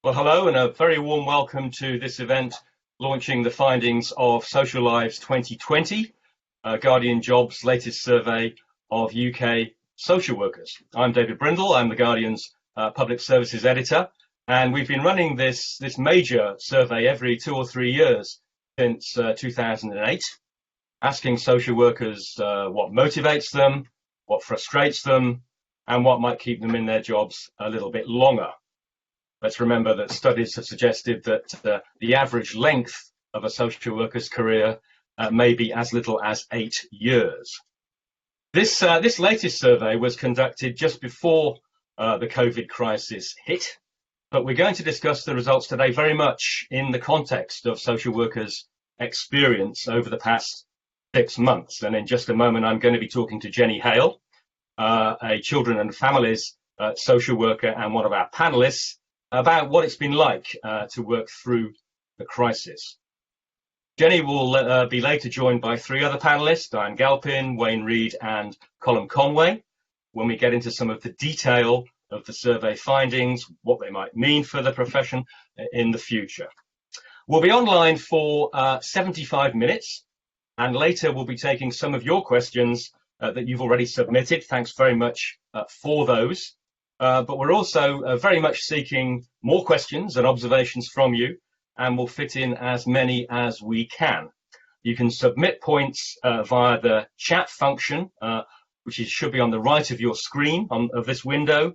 Well, hello and a very warm welcome to this event launching the findings of Social Lives 2020, Guardian Jobs' latest survey of UK social workers. I'm David Brindle, I'm the Guardian's Public Services Editor, and we've been running this major survey every 2 or 3 years since 2008, asking social workers what motivates them, what frustrates them, and what might keep them in their jobs a little bit longer. Let's remember that studies have suggested that the average length of a social worker's career may be as little as 8 years. This latest survey was conducted just before the COVID crisis hit, but we're going to discuss the results today very much in the context of social workers' experience over the past 6 months. And in just a moment, I'm going to be talking to Jenny Hale, a children and families social worker and one of our panelists, about what it's been like to work through the crisis. Jenny will be later joined by 3 other panelists, Diane Galpin, Wayne Reed and Colin Conway, when we get into some of the detail of the survey findings, what they might mean for the profession in the future. We'll be online for 75 minutes, and later we'll be taking some of your questions that you've already submitted. Thanks very much for those. But we're also very much seeking more questions and observations from you, and we'll fit in as many as we can. You can submit points via the chat function, which should be on the right of your screen of this window.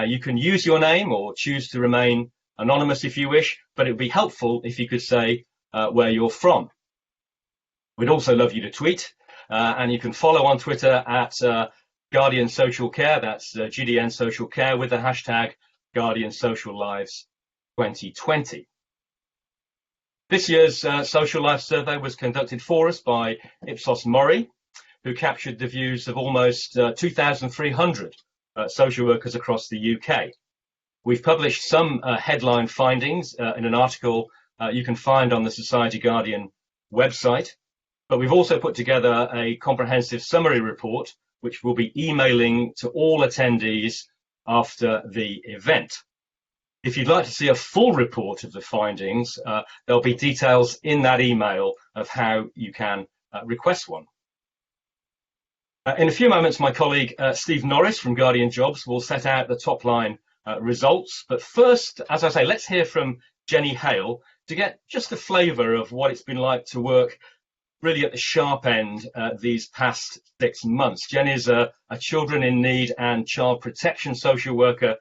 You can use your name or choose to remain anonymous if you wish, but it would be helpful if you could say where you're from. We'd also love you to tweet, and you can follow on Twitter at Guardian Social Care, that's GDN Social Care, with the hashtag Guardian Social Lives 2020. This year's Social Life survey was conducted for us by Ipsos Mori, who captured the views of almost 2,300 social workers across the UK. We've published some headline findings in an article you can find on the Society Guardian website, but we've also put together a comprehensive summary report which we'll be emailing to all attendees after the event. If you'd like to see a full report of the findings, there'll be details in that email of how you can request one. In a few moments, my colleague Steve Norris from Guardian Jobs will set out the top line results. But first, as I say, let's hear from Jenny Hale to get just a flavour of what it's been like to work really at the sharp end these past 6 months. Jenny is a children in need and child protection social worker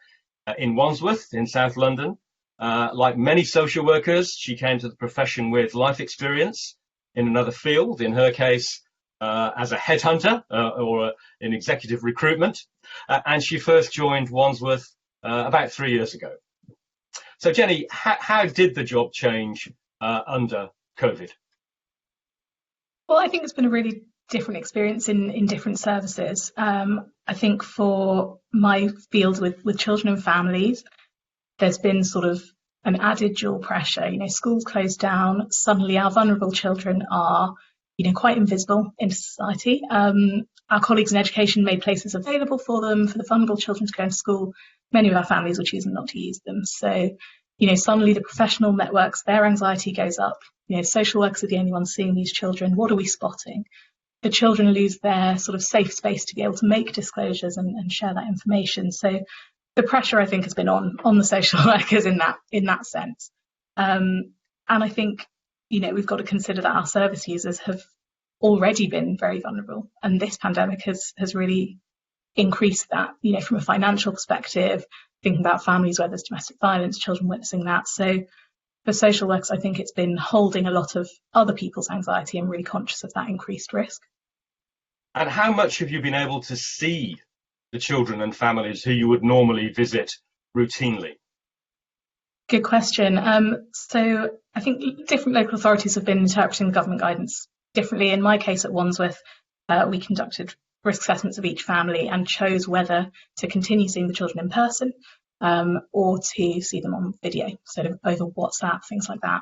in Wandsworth in South London. Like many social workers, she came to the profession with life experience in another field, in her case as a headhunter or in executive recruitment, and she first joined Wandsworth about 3 years ago. So Jenny, how did the job change under COVID? Well, I think it's been a really different experience in different services. I think for my field with children and families, there's been sort of an added dual pressure. You know, schools closed down. Suddenly our vulnerable children are, quite invisible in society. Our colleagues in education made places available for them, for the vulnerable children to go to school. Many of our families were choosing not to use them. So, suddenly the professional networks, their anxiety goes up. Social workers are the only ones seeing these children. What are we spotting? The children lose their sort of safe space to be able to make disclosures and share that information. So the pressure, I think, has been on the social workers in that sense. And I think, we've got to consider that our service users have already been very vulnerable. And this pandemic has really increased that, from a financial perspective, thinking about families where there's domestic violence, children witnessing that. So for social workers, I think it's been holding a lot of other people's anxiety and really conscious of that increased risk. And how much have you been able to see the children and families who you would normally visit routinely? Good question. So I think different local authorities have been interpreting the government guidance differently. In my case at Wandsworth, we conducted risk assessments of each family and chose whether to continue seeing the children in person or to see them on video, sort of over WhatsApp, things like that.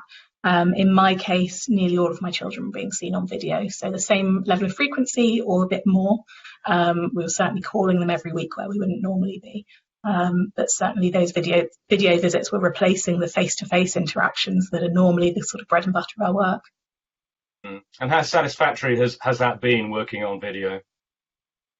In my case, nearly all of my children were being seen on video, so the same level of frequency or a bit more. We were certainly calling them every week where we wouldn't normally be. But certainly those video visits were replacing the face-to-face interactions that are normally the sort of bread and butter of our work. And how satisfactory has that been, working on video?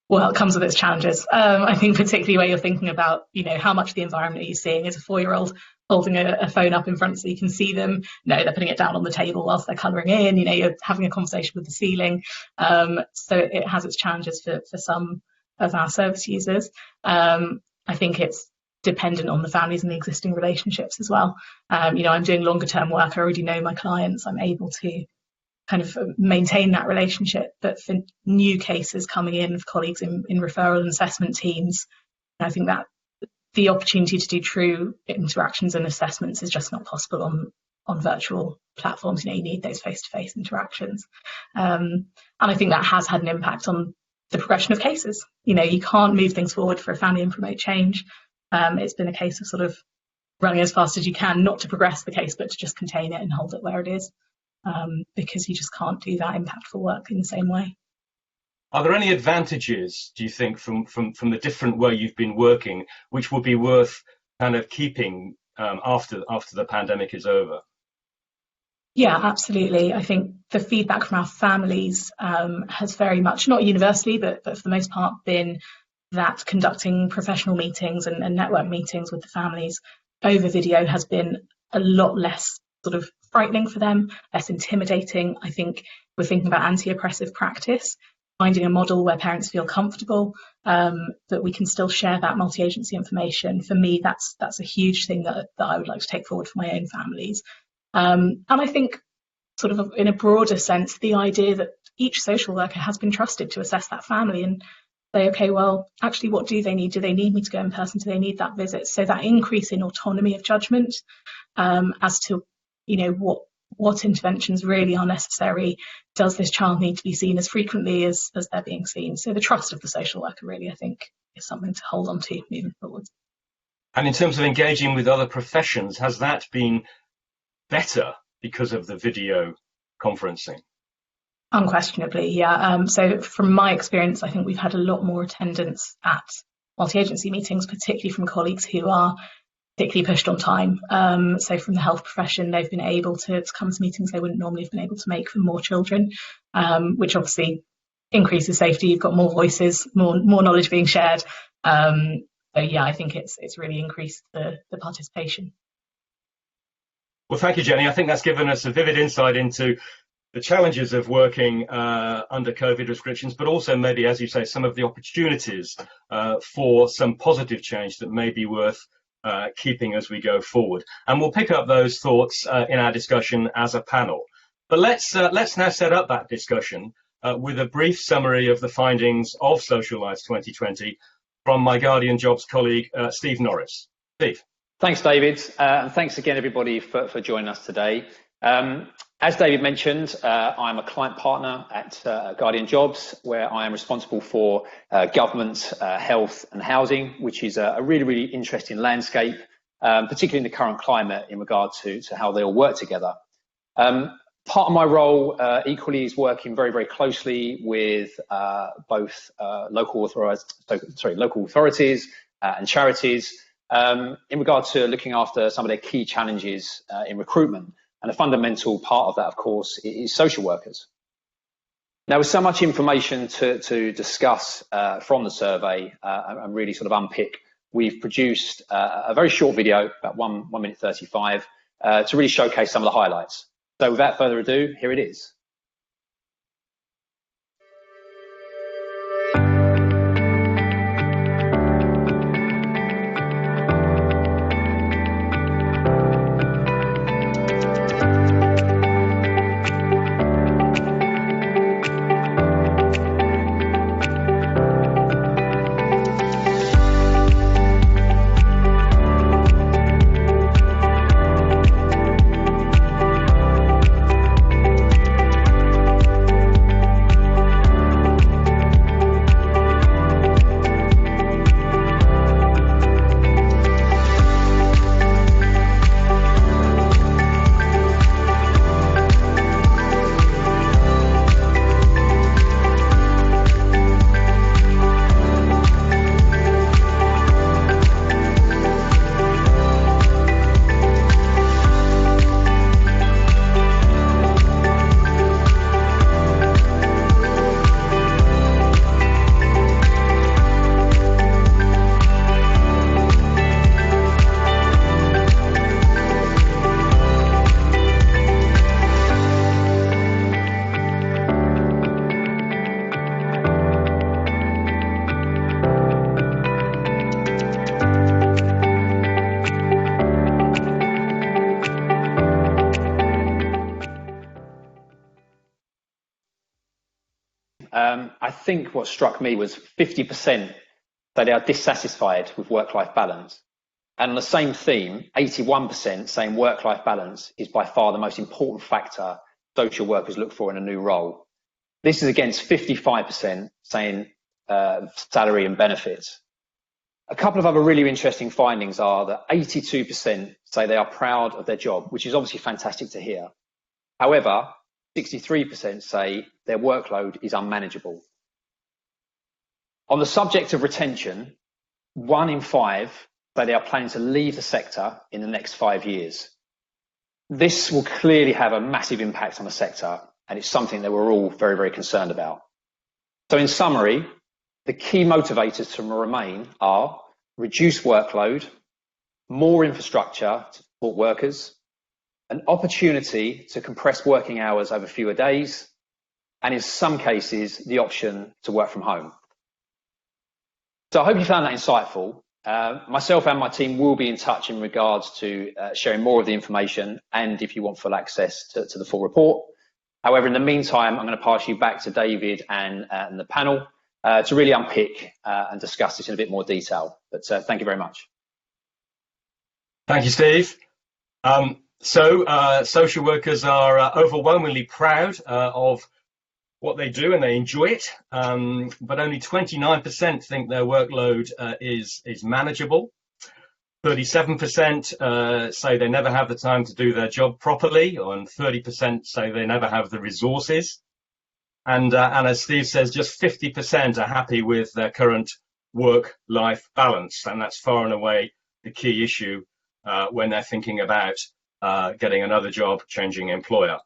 Well, it comes with its challenges. I think particularly where you're thinking about, how much of the environment are you seeing? Is a 4-year-old holding a phone up in front so you can see them? No, they're putting it down on the table whilst they're colouring in. You're having a conversation with the ceiling. So it has its challenges for some of our service users. I think it's dependent on the families and the existing relationships as well. I'm doing longer term work. I already know my clients. I'm able to kind of maintain that relationship. But for new cases coming in of colleagues in referral and assessment teams, I think that the opportunity to do true interactions and assessments is just not possible on virtual platforms. You need those face-to-face interactions. And I think that has had an impact on the progression of cases. You can't move things forward for a family and promote change. It's been a case of sort of running as fast as you can, not to progress the case, but to just contain it and hold it where it is. Because you just can't do that impactful work in the same way. Are there any advantages, do you think, from the different way you've been working, which would be worth kind of keeping after the pandemic is over? Yeah, absolutely. I think the feedback from our families has very much, not universally, but for the most part, been that conducting professional meetings and network meetings with the families over video has been a lot less sort of frightening for them, less intimidating. I think we're thinking about anti-oppressive practice, finding a model where parents feel comfortable, that we can still share that multi-agency information. For me, that's a huge thing that I would like to take forward for my own families. And I think sort of in a broader sense, the idea that each social worker has been trusted to assess that family and say, okay, well, actually, what do they need? Do they need me to go in person? Do they need that visit? So that increase in autonomy of judgment as to what interventions really are necessary. Does this child need to be seen as frequently as they're being seen? So the trust of the social worker really, I think, is something to hold on to moving forward. And in terms of engaging with other professions, has that been better because of the video conferencing? Unquestionably, yeah. So from my experience, I think we've had a lot more attendance at multi-agency meetings, particularly from colleagues who are particularly pushed on time. So from the health profession, they've been able to come to meetings they wouldn't normally have been able to make for more children, which obviously increases safety. You've got more voices, more knowledge being shared. So yeah, I think it's really increased the participation. Well, thank you, Jenny. I think that's given us a vivid insight into the challenges of working under COVID restrictions, but also maybe, as you say, some of the opportunities for some positive change that may be worth keeping as we go forward. And we'll pick up those thoughts in our discussion as a panel. But let's now set up that discussion with a brief summary of the findings of Social Lives 2020 from my Guardian Jobs colleague, Steve Norris. Steve. Thanks, David. And thanks again, everybody, for joining us today. As David mentioned, I'm a client partner at Guardian Jobs, where I am responsible for government, health and housing, which is a really, really interesting landscape, particularly in the current climate in regard to how they all work together. Part of my role equally is working very, very closely with both local authorities and charities in regard to looking after some of their key challenges in recruitment. And a fundamental part of that, of course, is social workers. Now, with so much information to discuss from the survey and really sort of unpick, we've produced a very short video, about 1 minute 35, to really showcase some of the highlights. So without further ado, here it is. think what struck me was 50% that they are dissatisfied with work-life balance. And on the same theme, 81% saying work-life balance is by far the most important factor social workers look for in a new role. This is against 55% saying salary and benefits. A couple of other really interesting findings are that 82% say they are proud of their job, which is obviously fantastic to hear. However, 63% say their workload is unmanageable. On the subject of retention, 1 in 5 say they are planning to leave the sector in the next 5 years. This will clearly have a massive impact on the sector, and it's something that we're all very, very concerned about. So in summary, the key motivators to remain are reduced workload, more infrastructure to support workers, an opportunity to compress working hours over fewer days, and in some cases, the option to work from home. So I hope you found that insightful. Myself and my team will be in touch in regards to sharing more of the information and if you want full access to the full report. However, in the meantime, I'm going to pass you back to David and the panel to really unpick and discuss this in a bit more detail. But thank you very much. Thank you, Steve. Social workers are overwhelmingly proud of what they do and they enjoy it, but only 29% think their workload is manageable. 37% say they never have the time to do their job properly, and 30% say they never have the resources. And as Steve says, just 50% are happy with their current work-life balance, and that's far and away the key issue when they're thinking about getting another job, changing employer.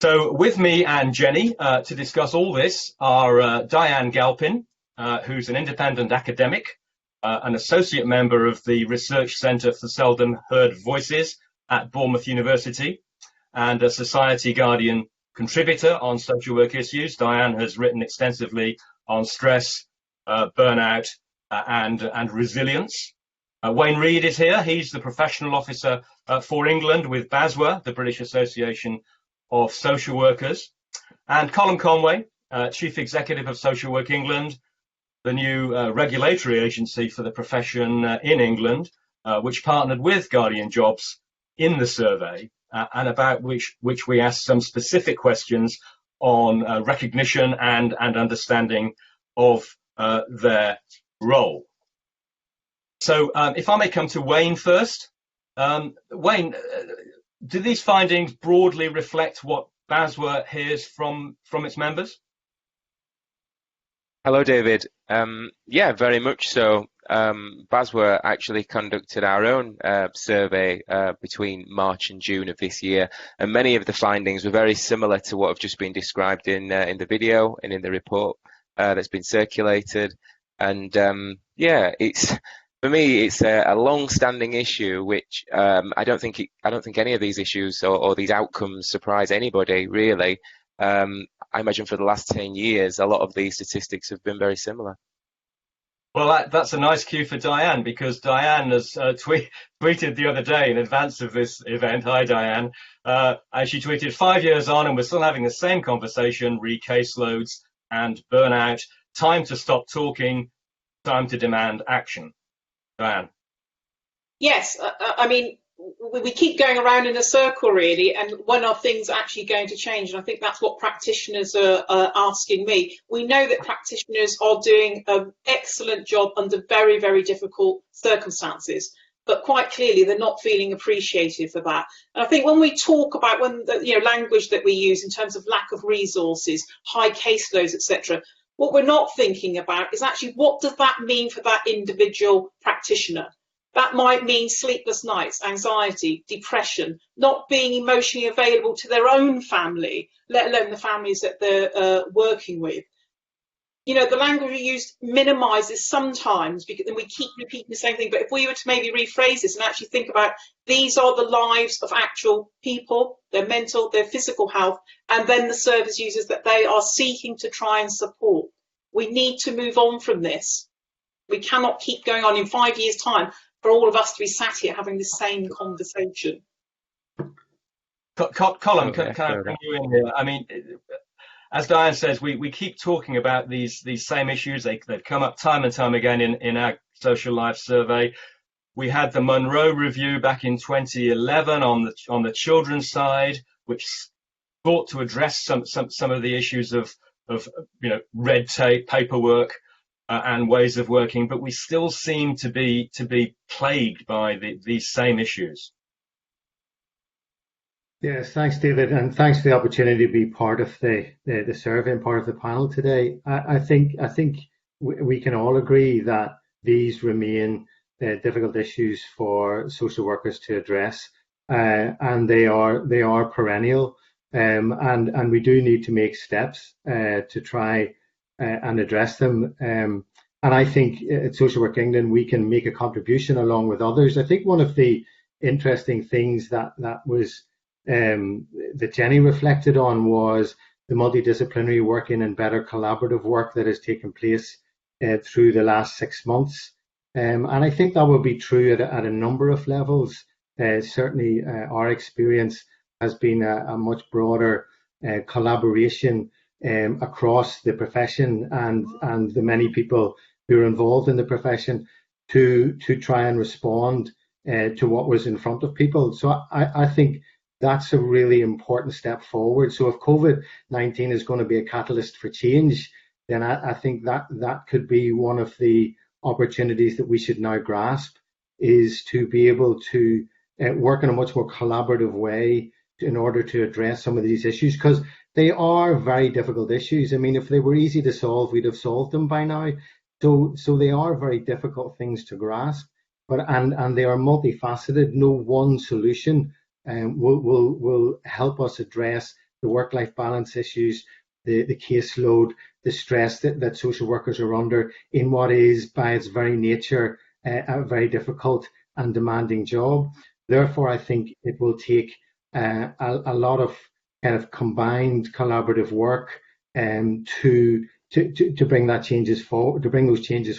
So with me and Jenny to discuss all this are Diane Galpin, who's an independent academic, an associate member of the Research Centre for Seldom Heard Voices at Bournemouth University, and a Society Guardian contributor on social work issues. Diane has written extensively on stress, burnout, and resilience. Wayne Reid is here. He's the professional officer for England with BASWA, the British Association of Social Workers. And Colin Conway, Chief Executive of Social Work England, the new regulatory agency for the profession in England, which partnered with Guardian Jobs in the survey, and about which we asked some specific questions on recognition and understanding of their role. So if I may come to Wayne first. Wayne, do these findings broadly reflect what BASWA hears from its members? Hello, David. Yeah, very much so. BASWA actually conducted our own survey between March and June of this year, and many of the findings were very similar to what have just been described in the video and in the report that's been circulated. And yeah, for me, it's a long-standing issue, which I don't think any of these issues or these outcomes surprise anybody, really. I imagine for the last 10 years, a lot of these statistics have been very similar. Well, that's a nice cue for Diane, because Diane has tweeted the other day in advance of this event. Hi, Diane. And she tweeted, 5 years on and we're still having the same conversation, re-caseloads and burnout. Time to stop talking, time to demand action. Diane. Yes, I mean, we keep going around in a circle, really, and when are things actually going to change? And I think that's what practitioners are asking me. We know that practitioners are doing an excellent job under very, very difficult circumstances, but quite clearly they're not feeling appreciated for that. And I think when we talk about language that we use in terms of lack of resources, high caseloads, etc., what we're not thinking about is actually what does that mean for that individual practitioner? That might mean sleepless nights, anxiety, depression, not being emotionally available to their own family, let alone the families that they're working with. You know, the language we use minimises sometimes, because then we keep repeating the same thing. But if we were to maybe rephrase this and actually think about these are the lives of actual people, their mental, their physical health, and then the service users that they are seeking to try and support. We need to move on from this. We cannot keep going on in 5 years' time for all of us to be sat here having the same conversation. Colin, can I bring you in here? I mean, as Diane says, we keep talking about these same issues. They've come up time and time again in our social life survey. We had the Monroe Review back in 2011 on the children's side, which sought to address some of the issues of red tape, paperwork, and ways of working, but we still seem to be plagued by these same issues. Yes, thanks, David, and thanks for the opportunity to be part of the survey and part of the panel today. I think we can all agree that these remain difficult issues for social workers to address, and they are perennial, and we do need to make steps to try and address them. And I think at Social Work England we can make a contribution along with others. I think one of the interesting things that Jenny reflected on was the multidisciplinary working and better collaborative work that has taken place through the last 6 months. And I think that will be true at a number of levels. Certainly our experience has been a much broader collaboration across the profession and the many people who are involved in the profession to try and respond to what was in front of people. So I think that's a really important step forward. So if COVID-19 is going to be a catalyst for change, then I think that could be one of the opportunities that we should now grasp, is to be able to work in a much more collaborative way in order to address some of these issues, because they are very difficult issues. I mean, if they were easy to solve, we'd have solved them by now. So they are very difficult things to grasp, and they are multifaceted. No one solution will help us address the work-life balance issues, the caseload, the stress that social workers are under in what is, by its very nature, a very difficult and demanding job. Therefore, I think it will take a lot of kind of combined collaborative work to bring those changes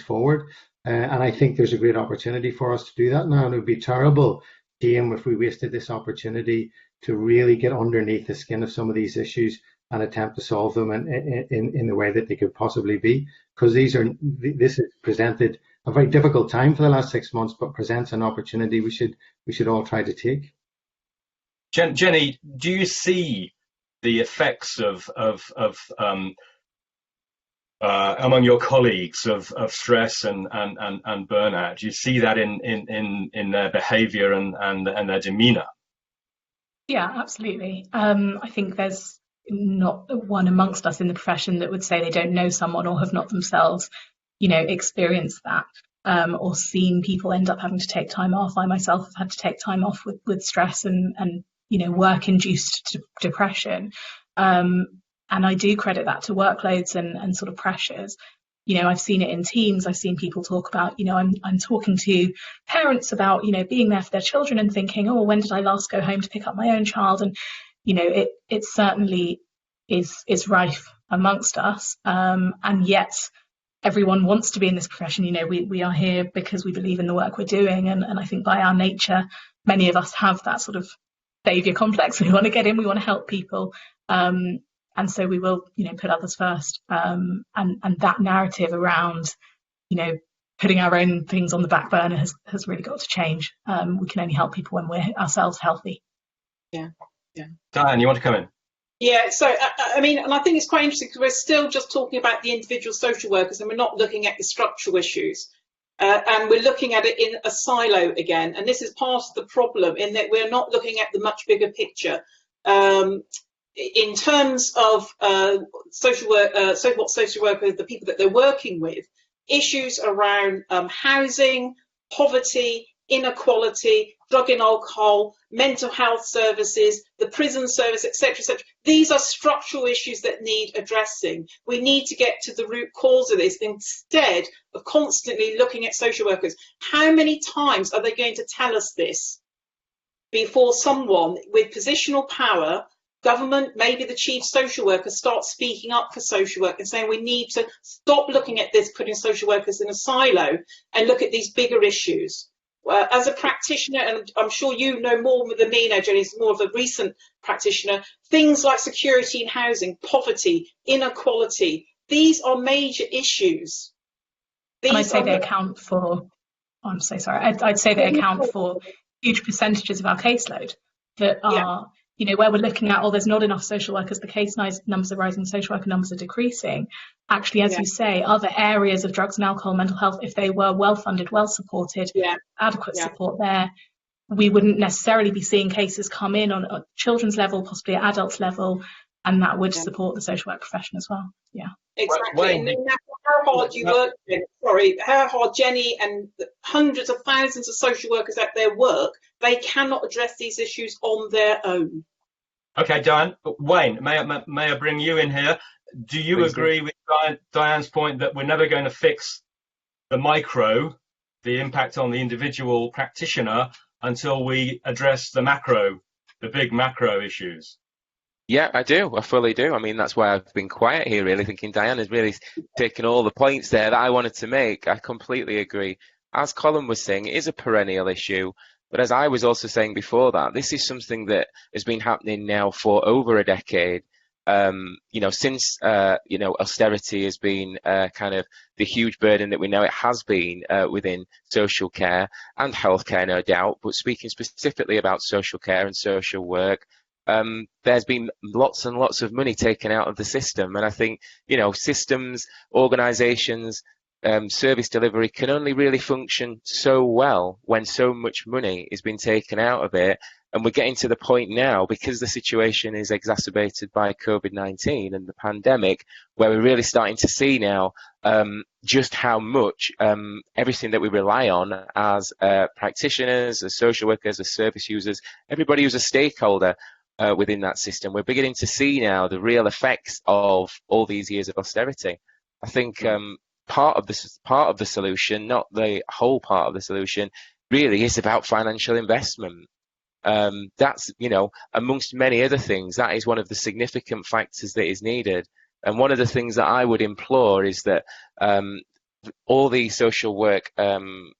forward. And I think there's a great opportunity for us to do that now. And it would be terrible, shame, if we wasted this opportunity to really get underneath the skin of some of these issues and attempt to solve them in the way that they could possibly be, because this has presented a very difficult time for the last 6 months, but presents an opportunity we should all try to take. Jenny, do you see the effects of among your colleagues of stress and burnout? Do you see that in their behaviour and their demeanour? Yeah, absolutely. I think there's not one amongst us in the profession that would say they don't know someone or have not themselves, experienced that, or seen people end up having to take time off. I myself have had to take time off with stress and work-induced depression. And I do credit that to workloads and sort of pressures. I've seen it in teams. I've seen people talk about, I'm talking to parents about, being there for their children and thinking, oh, when did I last go home to pick up my own child? And, it certainly is rife amongst us. And yet everyone wants to be in this profession. We are here because we believe in the work we're doing. And I think by our nature, many of us have that sort of saviour complex. We want to get in, we want to help people. And so we will, put others first. And that narrative around, putting our own things on the back burner has really got to change. We can only help people when we're ourselves healthy. Yeah. Diane, you want to come in? Yeah, so and I think it's quite interesting because we're still just talking about the individual social workers and we're not looking at the structural issues. And we're looking at it in a silo again. And this is part of the problem, in that we're not looking at the much bigger picture. In terms of social workers, the people that they're working with, issues around housing, poverty, inequality, drug and alcohol, mental health services, the prison service, etc., etc. These are structural issues that need addressing. We need to get to the root cause of this instead of constantly looking at social workers. How many times are they going to tell us this before someone with positional power, government, maybe the chief social worker, starts speaking up for social work and saying we need to stop looking at this, putting social workers in a silo, and look at these bigger issues? as a practitioner, and I'm sure you know more than me now, Jenny, is more of a recent practitioner, things like security in housing, poverty, inequality, these are major issues. And I'd say they account for, oh, I'm so sorry, I'd say they account for huge percentages of our caseload that are, where we're looking at, there's not enough social workers, the case numbers are rising, social worker numbers are decreasing. Actually, as you say, other areas of drugs and alcohol, mental health, if they were well funded, well supported, adequate support there, we wouldn't necessarily be seeing cases come in on a children's level, possibly at adults level, and that would support the social work profession as well. Yeah. Exactly. And no matter how hard you work, how hard Jenny and hundreds of thousands of social workers at their work, they cannot address these issues on their own. Okay, Diane. Wayne, may I bring you in here? Do you agree with Diane's point that we're never going to fix the micro, the impact on the individual practitioner, until we address the macro, the big macro issues? Yeah, I do. I fully do. I mean, that's why I've been quiet here, really, thinking Diane has really taken all the points there that I wanted to make. I completely agree. As Colin was saying, it is a perennial issue. But as I was also saying before that, this is something that has been happening now for over a decade. Since austerity has been kind of the huge burden that we know it has been within social care and healthcare, no doubt. But speaking specifically about social care and social work, there's been lots and lots of money taken out of the system. And I think, systems, organisations, service delivery can only really function so well when so much money is being taken out of it. And we're getting to the point now, because the situation is exacerbated by COVID-19 and the pandemic, where we're really starting to see now just how much everything that we rely on as practitioners, as social workers, as service users, everybody who's a stakeholder within that system, we're beginning to see now the real effects of all these years of austerity. I think part of the solution, not the whole part of the solution, really is about financial investment. That's, amongst many other things, that is one of the significant factors that is needed. And one of the things that I would implore is that all the social work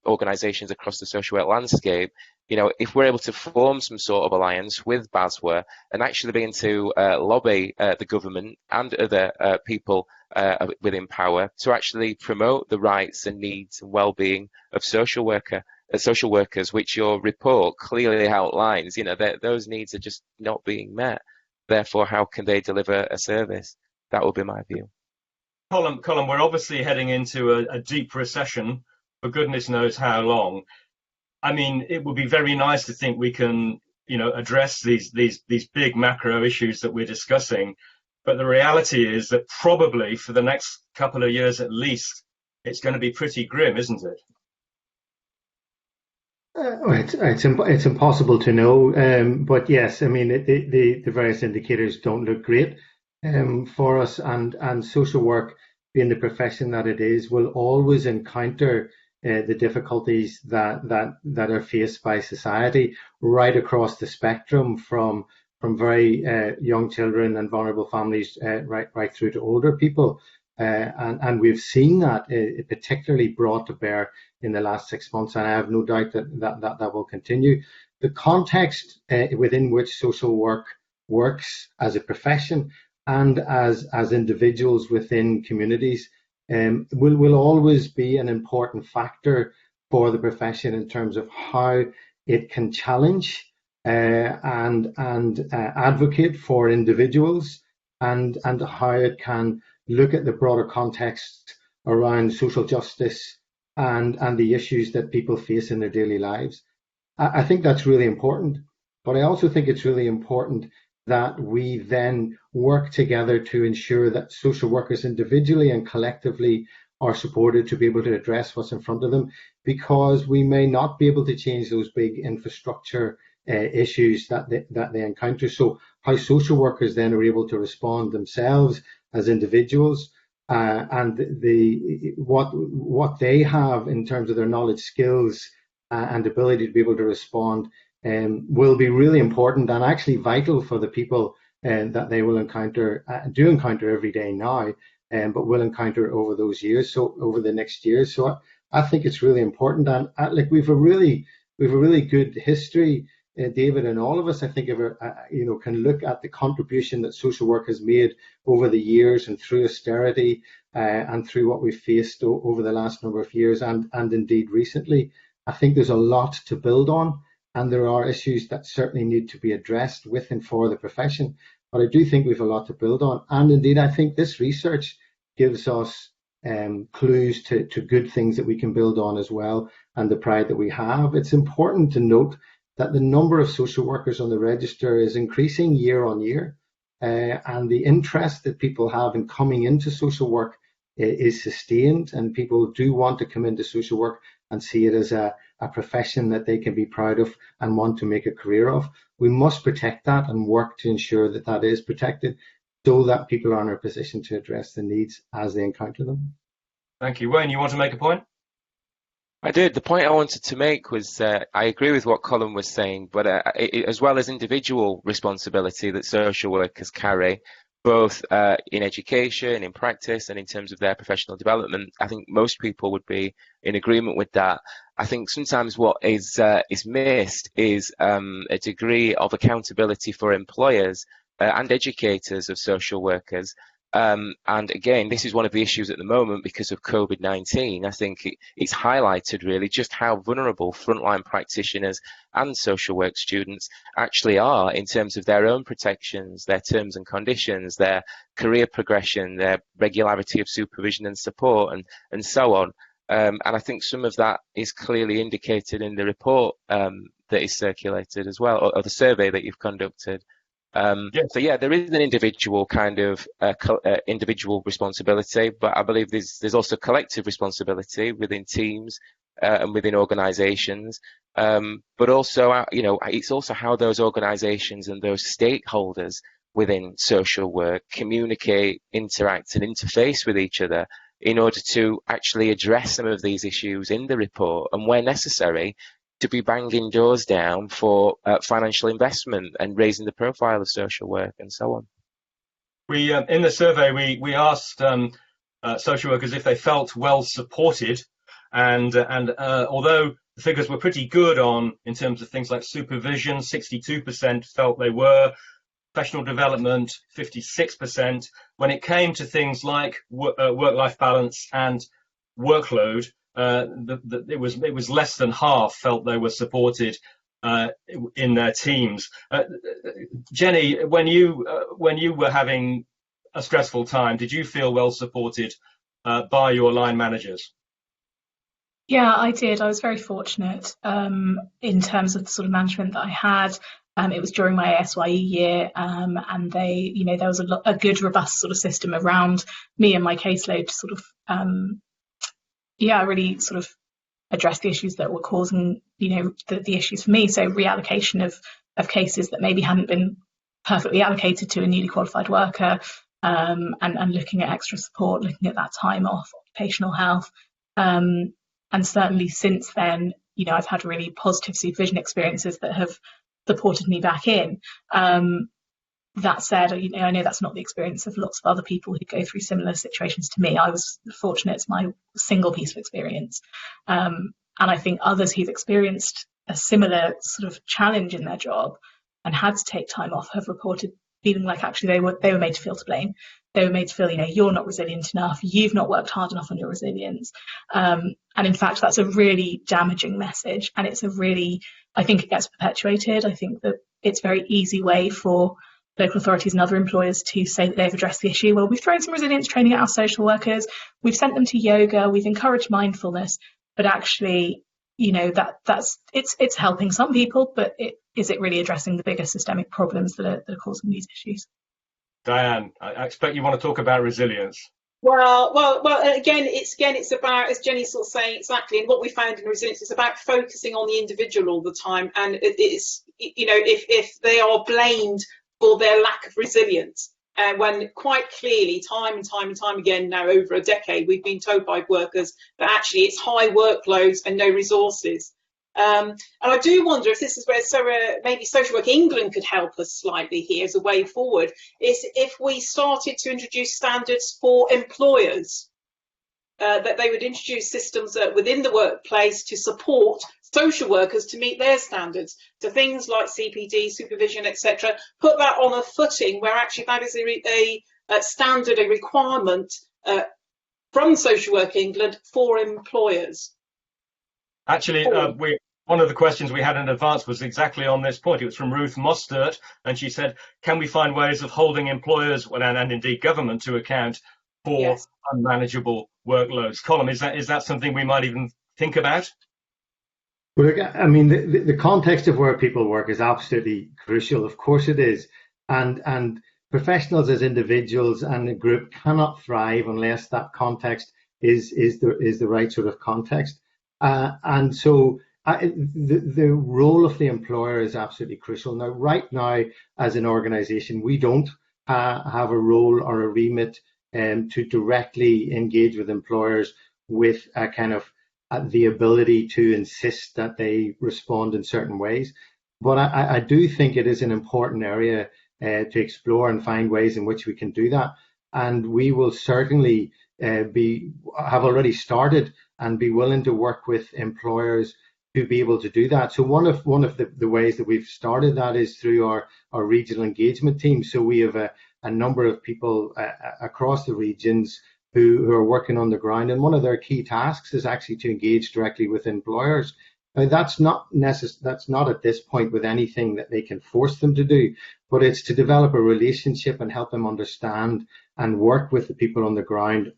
organisations across the social work landscape, if we're able to form some sort of alliance with BASWA and actually begin to lobby the government and other people within power to actually promote the rights and needs and well-being of social workers, which your report clearly outlines, those needs are just not being met. Therefore, how can they deliver a service? That would be my view. Colin, we're obviously heading into a deep recession for goodness knows how long. I mean, it would be very nice to think we can, address these big macro issues that we're discussing. But the reality is that probably for the next couple of years at least, it's going to be pretty grim, isn't it? It's impossible to know, but yes, I mean the various indicators don't look great for us, and social work, being the profession that it is, will always encounter the difficulties that are faced by society right across the spectrum, from very young children and vulnerable families right through to older people. And we've seen that particularly brought to bear in the last 6 months, and I have no doubt that will continue. The context within which social work works as a profession and as individuals within communities will always be an important factor for the profession in terms of how it can challenge and advocate for individuals, and how it can look at the broader context around social justice and the issues that people face in their daily lives. I think that's really important, but I also think it's really important that we then work together to ensure that social workers individually and collectively are supported to be able to address what's in front of them, because we may not be able to change those big infrastructure issues that they encounter. So how social workers then are able to respond themselves as individuals, and what they have in terms of their knowledge, skills, and ability to be able to respond will be really important and actually vital for the people that they will encounter, do encounter every day now, but will encounter over those years, so over the next years. So I think it's really important. And like we've a really good history, David, and all of us, I think, can look at the contribution that social work has made over the years and through austerity and through what we've faced over the last number of years and indeed recently. I think there's a lot to build on, and there are issues that certainly need to be addressed with and for the profession. But I do think we've a lot to build on. And indeed, I think this research gives us clues to good things that we can build on as well, and the pride that we have. It's important to note that the number of social workers on the register is increasing year on year, and the interest that people have in coming into social work is sustained, and people do want to come into social work and see it as a profession that they can be proud of and want to make a career of. We must protect that and work to ensure that that is protected, so that people are in a position to address the needs as they encounter them. Thank you. Wayne, you want to make a point? I did. The point I wanted to make was I agree with what Colin was saying, but as well as individual responsibility that social workers carry, both in education, in practice, and in terms of their professional development, I think most people would be in agreement with that. I think sometimes what is missed is a degree of accountability for employers and educators of social workers. And again, this is one of the issues at the moment because of COVID-19. I think it's highlighted really just how vulnerable frontline practitioners and social work students actually are in terms of their own protections, their terms and conditions, their career progression, their regularity of supervision and support, and so on. And I think some of that is clearly indicated in the report that is circulated as well, or the survey that you've conducted. So yeah, there is an individual kind of individual responsibility, but I believe there's also collective responsibility within teams and within organisations. But also, it's also how those organisations and those stakeholders within social work communicate, interact, and interface with each other in order to actually address some of these issues in the report, and where necessary, to be banging doors down for financial investment and raising the profile of social work and so on. We in the survey we asked social workers if they felt well supported, and although the figures were pretty good in terms of things like supervision, 62% felt they were. Professional development, 56%. When it came to things like work-life balance and workload, it was less than half felt they were supported in their teams. Jenny, when you were having a stressful time, did you feel well supported by your line managers? Yeah, I did. I was very fortunate in terms of the sort of management that I had. It was during my ASYE year, and there was a good, robust sort of system around me and my caseload to sort of, really sort of address the issues that were causing, the issues for me. So reallocation of cases that maybe hadn't been perfectly allocated to a newly qualified worker, and looking at extra support, looking at that time off, occupational health. And certainly since then, I've had really positive supervision experiences that have supported me back in. That said, I know that's not the experience of lots of other people who go through similar situations to me. I was fortunate; it's my single piece of experience, and I think others who've experienced a similar sort of challenge in their job and had to take time off have reported feeling like actually they were made to feel to blame. They were made to feel, you're not resilient enough, you've not worked hard enough on your resilience. And in fact, that's a really damaging message. And I think it gets perpetuated. I think that it's a very easy way for local authorities and other employers to say that they've addressed the issue. Well, we've thrown some resilience training at our social workers, we've sent them to yoga, we've encouraged mindfulness, but actually, it's helping some people, but is it really addressing the bigger systemic problems that are causing these issues? Diane, I expect you want to talk about resilience. Well. Again, it's about, as Jenny's sort of saying exactly, and what we found in resilience is about focusing on the individual all the time. And it's, if they are blamed for their lack of resilience, when quite clearly, time and time again, now over a decade, we've been told by workers that actually it's high workloads and no resources. And I do wonder if this is where maybe Social Work England could help us slightly here as a way forward, is if we started to introduce standards for employers. that they would introduce systems within the workplace to support social workers to meet their standards. So things like CPD, supervision, etc. Put that on a footing where actually that is a standard, a requirement from Social Work England for employers. Actually, one of the questions we had in advance was exactly on this point. It was from Ruth Mostert, and she said, can we find ways of holding employers and indeed government to account for unmanageable workloads? Colm, is that something we might even think about? Well, I mean, the context of where people work is absolutely crucial. Of course it is. And professionals as individuals and a group cannot thrive unless that context is the right sort of context. And so the role of the employer is absolutely crucial. Now, right now, as an organization, we don't have a role or a remit to directly engage with employers with a kind of the ability to insist that they respond in certain ways. But I do think it is an important area to explore and find ways in which we can do that. And we will certainly have already started and be willing to work with employers to be able to do that. So one of the ways that we've started that is through our regional engagement team. So we have a number of people across the regions who are working on the ground, and one of their key tasks is actually to engage directly with employers. Now, that's not at this point with anything that they can force them to do, but it's to develop a relationship and help them understand and work with the people on the ground,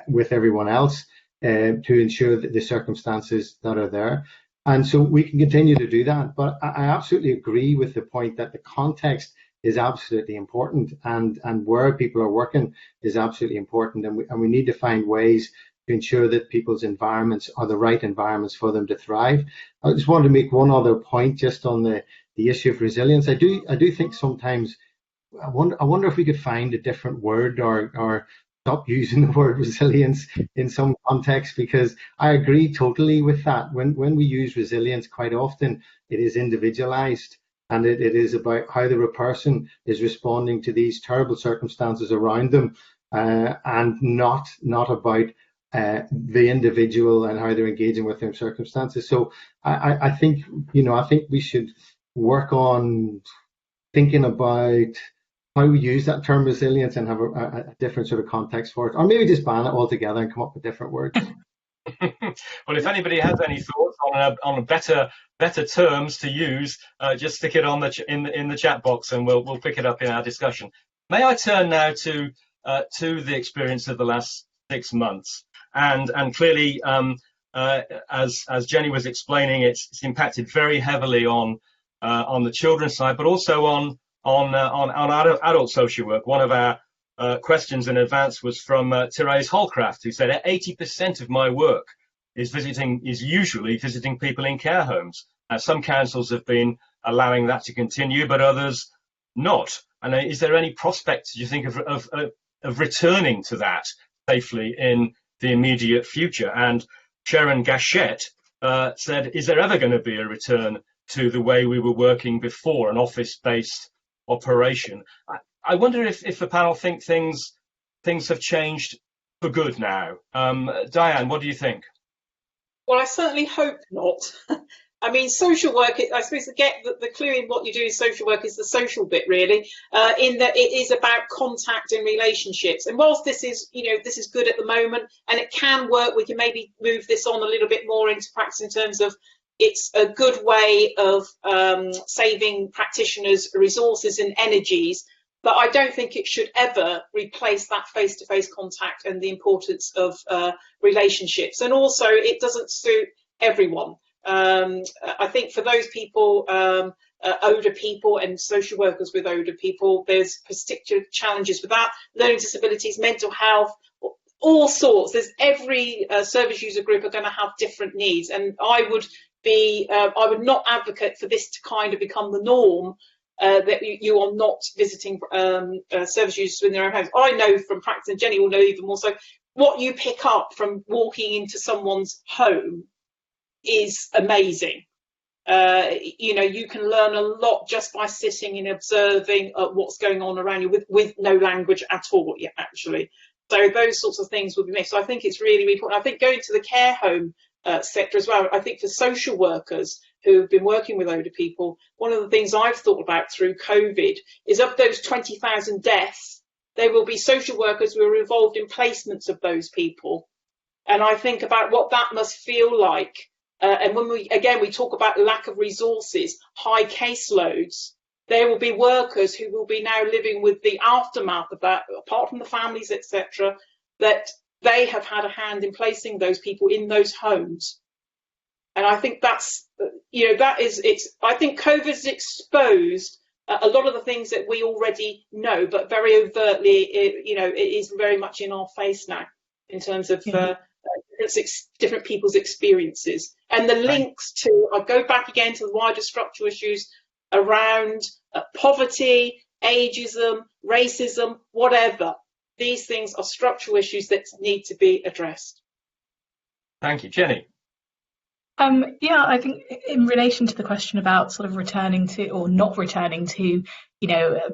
with everyone else, to ensure that the circumstances that are there. And so we can continue to do that. But I absolutely agree with the point that the context is absolutely important, and where people are working is absolutely important. And we need to find ways to ensure that people's environments are the right environments for them to thrive. I just wanted to make one other point just on the issue of resilience. I do think sometimes I wonder if we could find a different word or stop using the word resilience in some context, because I agree totally with that. When we use resilience, quite often it is individualized, and it is about how the person is responding to these terrible circumstances around them, and not about the individual and how they're engaging with their circumstances. So I think we should work on thinking about how we use that term resilience and have a different sort of context for it, or maybe just ban it altogether and come up with different words. Well, if anybody has any thoughts on better terms to use, just stick it on in the chat box, and we'll pick it up in our discussion. May I turn now to the experience of the last 6 months, and clearly, as Jenny was explaining, it's impacted very heavily on the children's side, but also on adult social work. One of our questions in advance was from Therese Holcraft, who said 80% of my work is usually visiting people in care homes. Some councils have been allowing that to continue, but others not. And is there any prospect, do you think, of returning to that safely in the immediate future? And Sharon Gachette said, is there ever going to be a return to the way we were working before, an office-based operation? I wonder if the panel think things have changed for good now. Diane, what do you think? Well, I certainly hope not. I mean, social work, I suppose the clue in what you do in social work is the social bit, really, in that it is about contact and relationships. And whilst this is good at the moment, and it can work, we can maybe move this on a little bit more into practice in terms of it's a good way of saving practitioners resources and energies. But I don't think it should ever replace that face-to-face contact and the importance of relationships. And also, it doesn't suit everyone. I think for those people, older people and social workers with older people, there's particular challenges with that, learning disabilities, mental health, all sorts. There's every service user group are going to have different needs. And I would not advocate for this to kind of become the norm, that you are not visiting service users in their own homes. I know from practice, and Jenny will know even more so, what you pick up from walking into someone's home is amazing. You can learn a lot just by sitting and observing what's going on around you with no language at all, actually. So those sorts of things will be missed. So I think it's really, really important. I think going to the care home sector as well, I think for social workers who have been working with older people, one of the things I've thought about through COVID is of those 20,000 deaths, there will be social workers who are involved in placements of those people. And I think about what that must feel like. And when we talk about lack of resources, high caseloads, there will be workers who will be now living with the aftermath of that, apart from the families, etc., that they have had a hand in placing those people in those homes. And I think that's, I think COVID's exposed a lot of the things that we already know, but very overtly, it is very much in our face now in terms of different people's experiences. And the links to, I go back again to the wider structural issues around poverty, ageism, racism, whatever. These things are structural issues that need to be addressed. Thank you. Jenny? I think in relation to the question about sort of returning to or not returning to,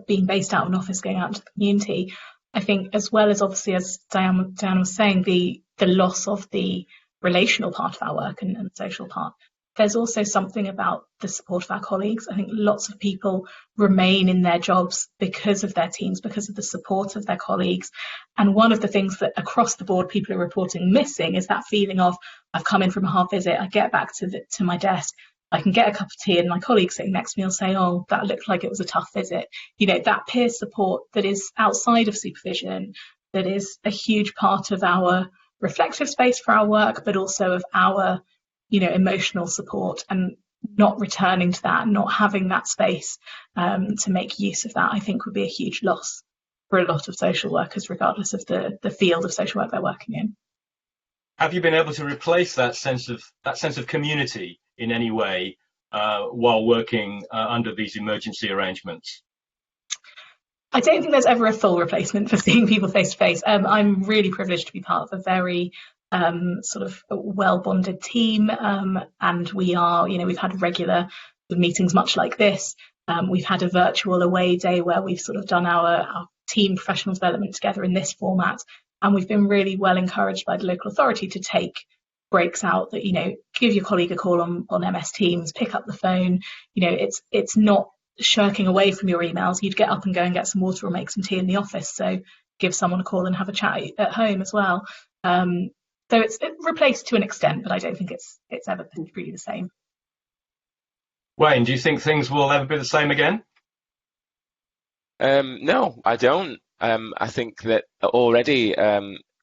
being based out of an office, going out into the community, I think as well as obviously, as Diane was saying, the loss of the relational part of our work and social part, there's also something about the support of our colleagues. I think lots of people remain in their jobs because of their teams, because of the support of their colleagues. And one of the things that across the board people are reporting missing is that feeling of, I've come in from a hard visit, I get back to my desk, I can get a cup of tea, and my colleague sitting next to me will say, oh, that looked like it was a tough visit. That peer support that is outside of supervision, that is a huge part of our reflective space for our work, but also of our emotional support, and not returning to that, not having that space to make use of that, I think would be a huge loss for a lot of social workers, regardless of the field of social work they're working in. Have you been able to replace that sense of community in any way while working under these emergency arrangements? I don't think there's ever a full replacement for seeing people face to face. I'm really privileged to be part of a very sort of well-bonded team, and we are, we've had regular meetings much like this. We've had a virtual away day where we've sort of done our team professional development together in this format, and we've been really well encouraged by the local authority to take breaks out that, give your colleague a call on MS Teams, pick up the phone. It's not shirking away from your emails. You'd get up and go and get some water or make some tea in the office, so give someone a call and have a chat at home as well. So it's replaced to an extent, but I don't think it's ever been really the same. Wayne, do you think things will ever be the same again? No, I don't. I think that already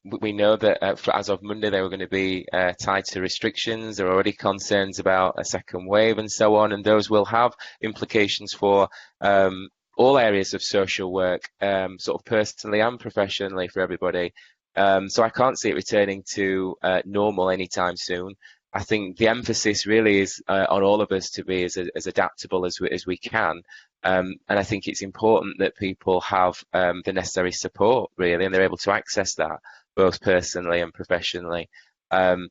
we know that as of Monday they were going to be tied to restrictions. There are already concerns about a second wave and so on, and those will have implications for all areas of social work, sort of personally and professionally for everybody. So I can't see it returning to normal anytime soon. I think the emphasis really is on all of us to be as adaptable as we can. And I think it's important that people have the necessary support, really, and they're able to access that both personally and professionally. I'm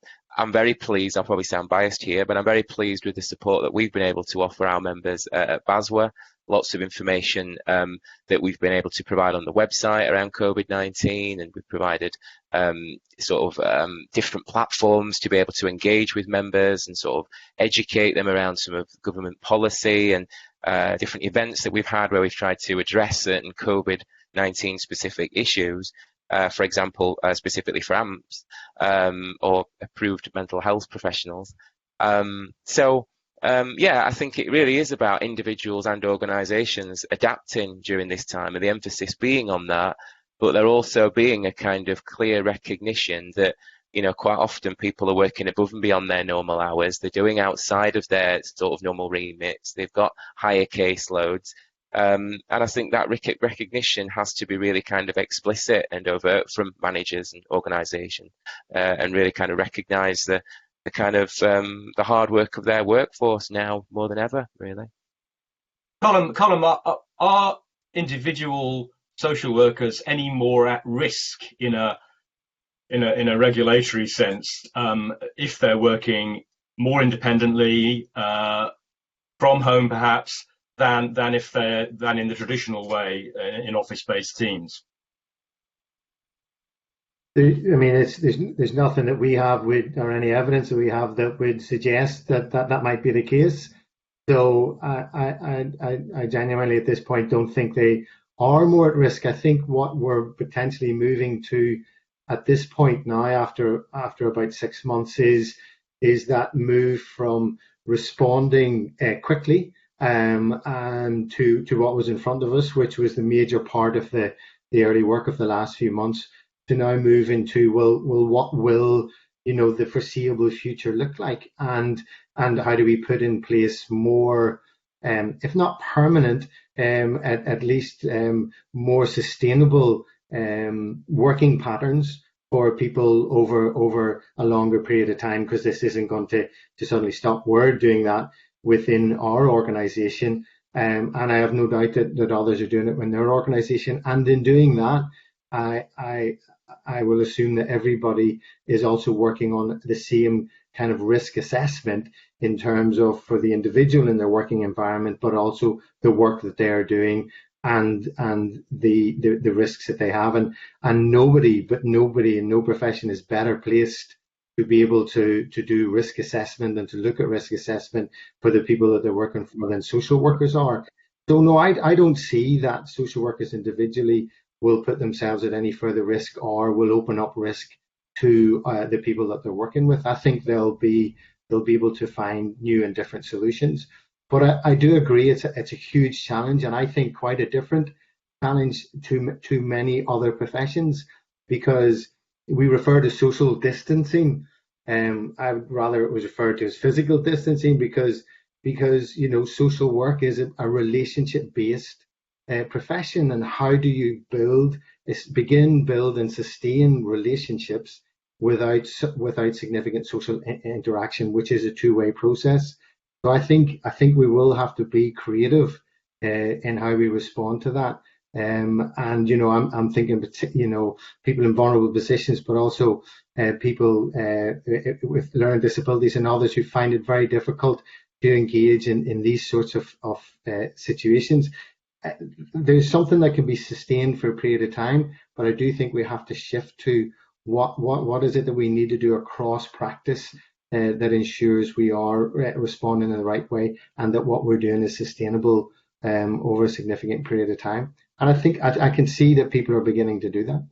very pleased, I'll probably sound biased here, but I'm very pleased with the support that we've been able to offer our members at BASWA. Lots of information that we've been able to provide on the website around COVID-19, and we've provided different platforms to be able to engage with members and sort of educate them around some of government policy and different events that we've had where we've tried to address certain COVID-19 specific issues. For example, specifically for AMPs or approved mental health professionals. I think it really is about individuals and organisations adapting during this time, and the emphasis being on that, but there also being a kind of clear recognition that, quite often people are working above and beyond their normal hours. They're doing outside of their sort of normal remits. They've got higher caseloads. And I think that recognition has to be really kind of explicit and overt from managers and organisations, and really kind of recognise the kind of the hard work of their workforce now more than ever, really. Colin, are individual social workers any more at risk in a regulatory sense if they're working more independently from home, perhaps, than in the traditional way in office-based teams? I mean, there's nothing that we have or any evidence that we have that would suggest that might be the case. So I genuinely at this point don't think they are more at risk. I think what we're potentially moving to at this point now, after about 6 months, is that move from responding quickly and to what was in front of us, which was the major part of the early work of the last few months, to now move into what will the foreseeable future look like, and how do we put in place more, if not permanent, at least more sustainable working patterns for people over a longer period of time, because this isn't going to suddenly stop. We're doing that within our organisation, and I have no doubt that others are doing it in their organisation. And in doing that, I will assume that everybody is also working on the same kind of risk assessment in terms of for the individual in their working environment, but also the work that they are doing and the risks that they have. And nobody in no profession is better placed to be able to do risk assessment and to look at risk assessment for the people that they're working for than social workers are. So no, I don't see that social workers individually will put themselves at any further risk or will open up risk to the people that they're working with. I think they'll be able to find new and different solutions. But I do agree it's a huge challenge, and I think quite a different challenge to many other professions, because we refer to social distancing. I would rather it was referred to as physical distancing, because social work is a relationship based profession. And how do you build and sustain relationships without significant social interaction, which is a two-way process? So I think we will have to be creative in how we respond to that. And I'm thinking, people in vulnerable positions, but also people with learning disabilities and others who find it very difficult to engage in these sorts of situations. There's something that can be sustained for a period of time, but I do think we have to shift to what is it that we need to do across practice that ensures we are responding in the right way, and that what we're doing is sustainable over a significant period of time. And I think I can see that people are beginning to do that.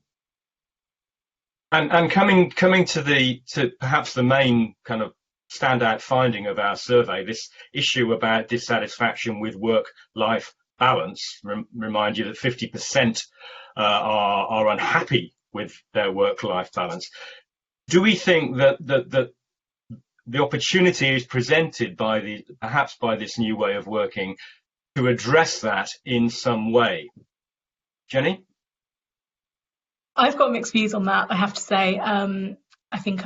And coming to perhaps the main kind of standout finding of our survey, this issue about dissatisfaction with work-life balance. Remind you that 50% are unhappy with their work-life balance. Do we think that the opportunity is presented perhaps by this new way of working to address that in some way? Jenny? I've got mixed views on that, I have to say. I think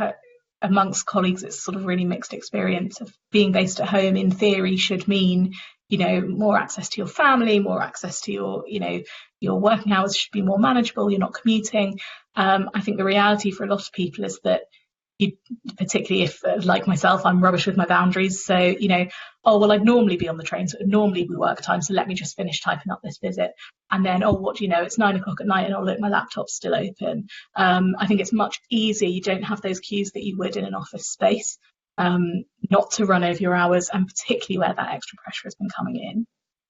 amongst colleagues, it's sort of really mixed experience of being based at home. In theory, should mean, more access to your family, more access to your working hours should be more manageable. You're not commuting. I think the reality for a lot of people is that particularly if, like myself, I'm rubbish with my boundaries. So, I'd normally be on the train, so it would normally be work time. So let me just finish typing up this visit. And then, what do you know? It's 9 o'clock at night and look, my laptop's still open. I think it's much easier. You don't have those cues that you would in an office space, not to run over your hours, and particularly where that extra pressure has been coming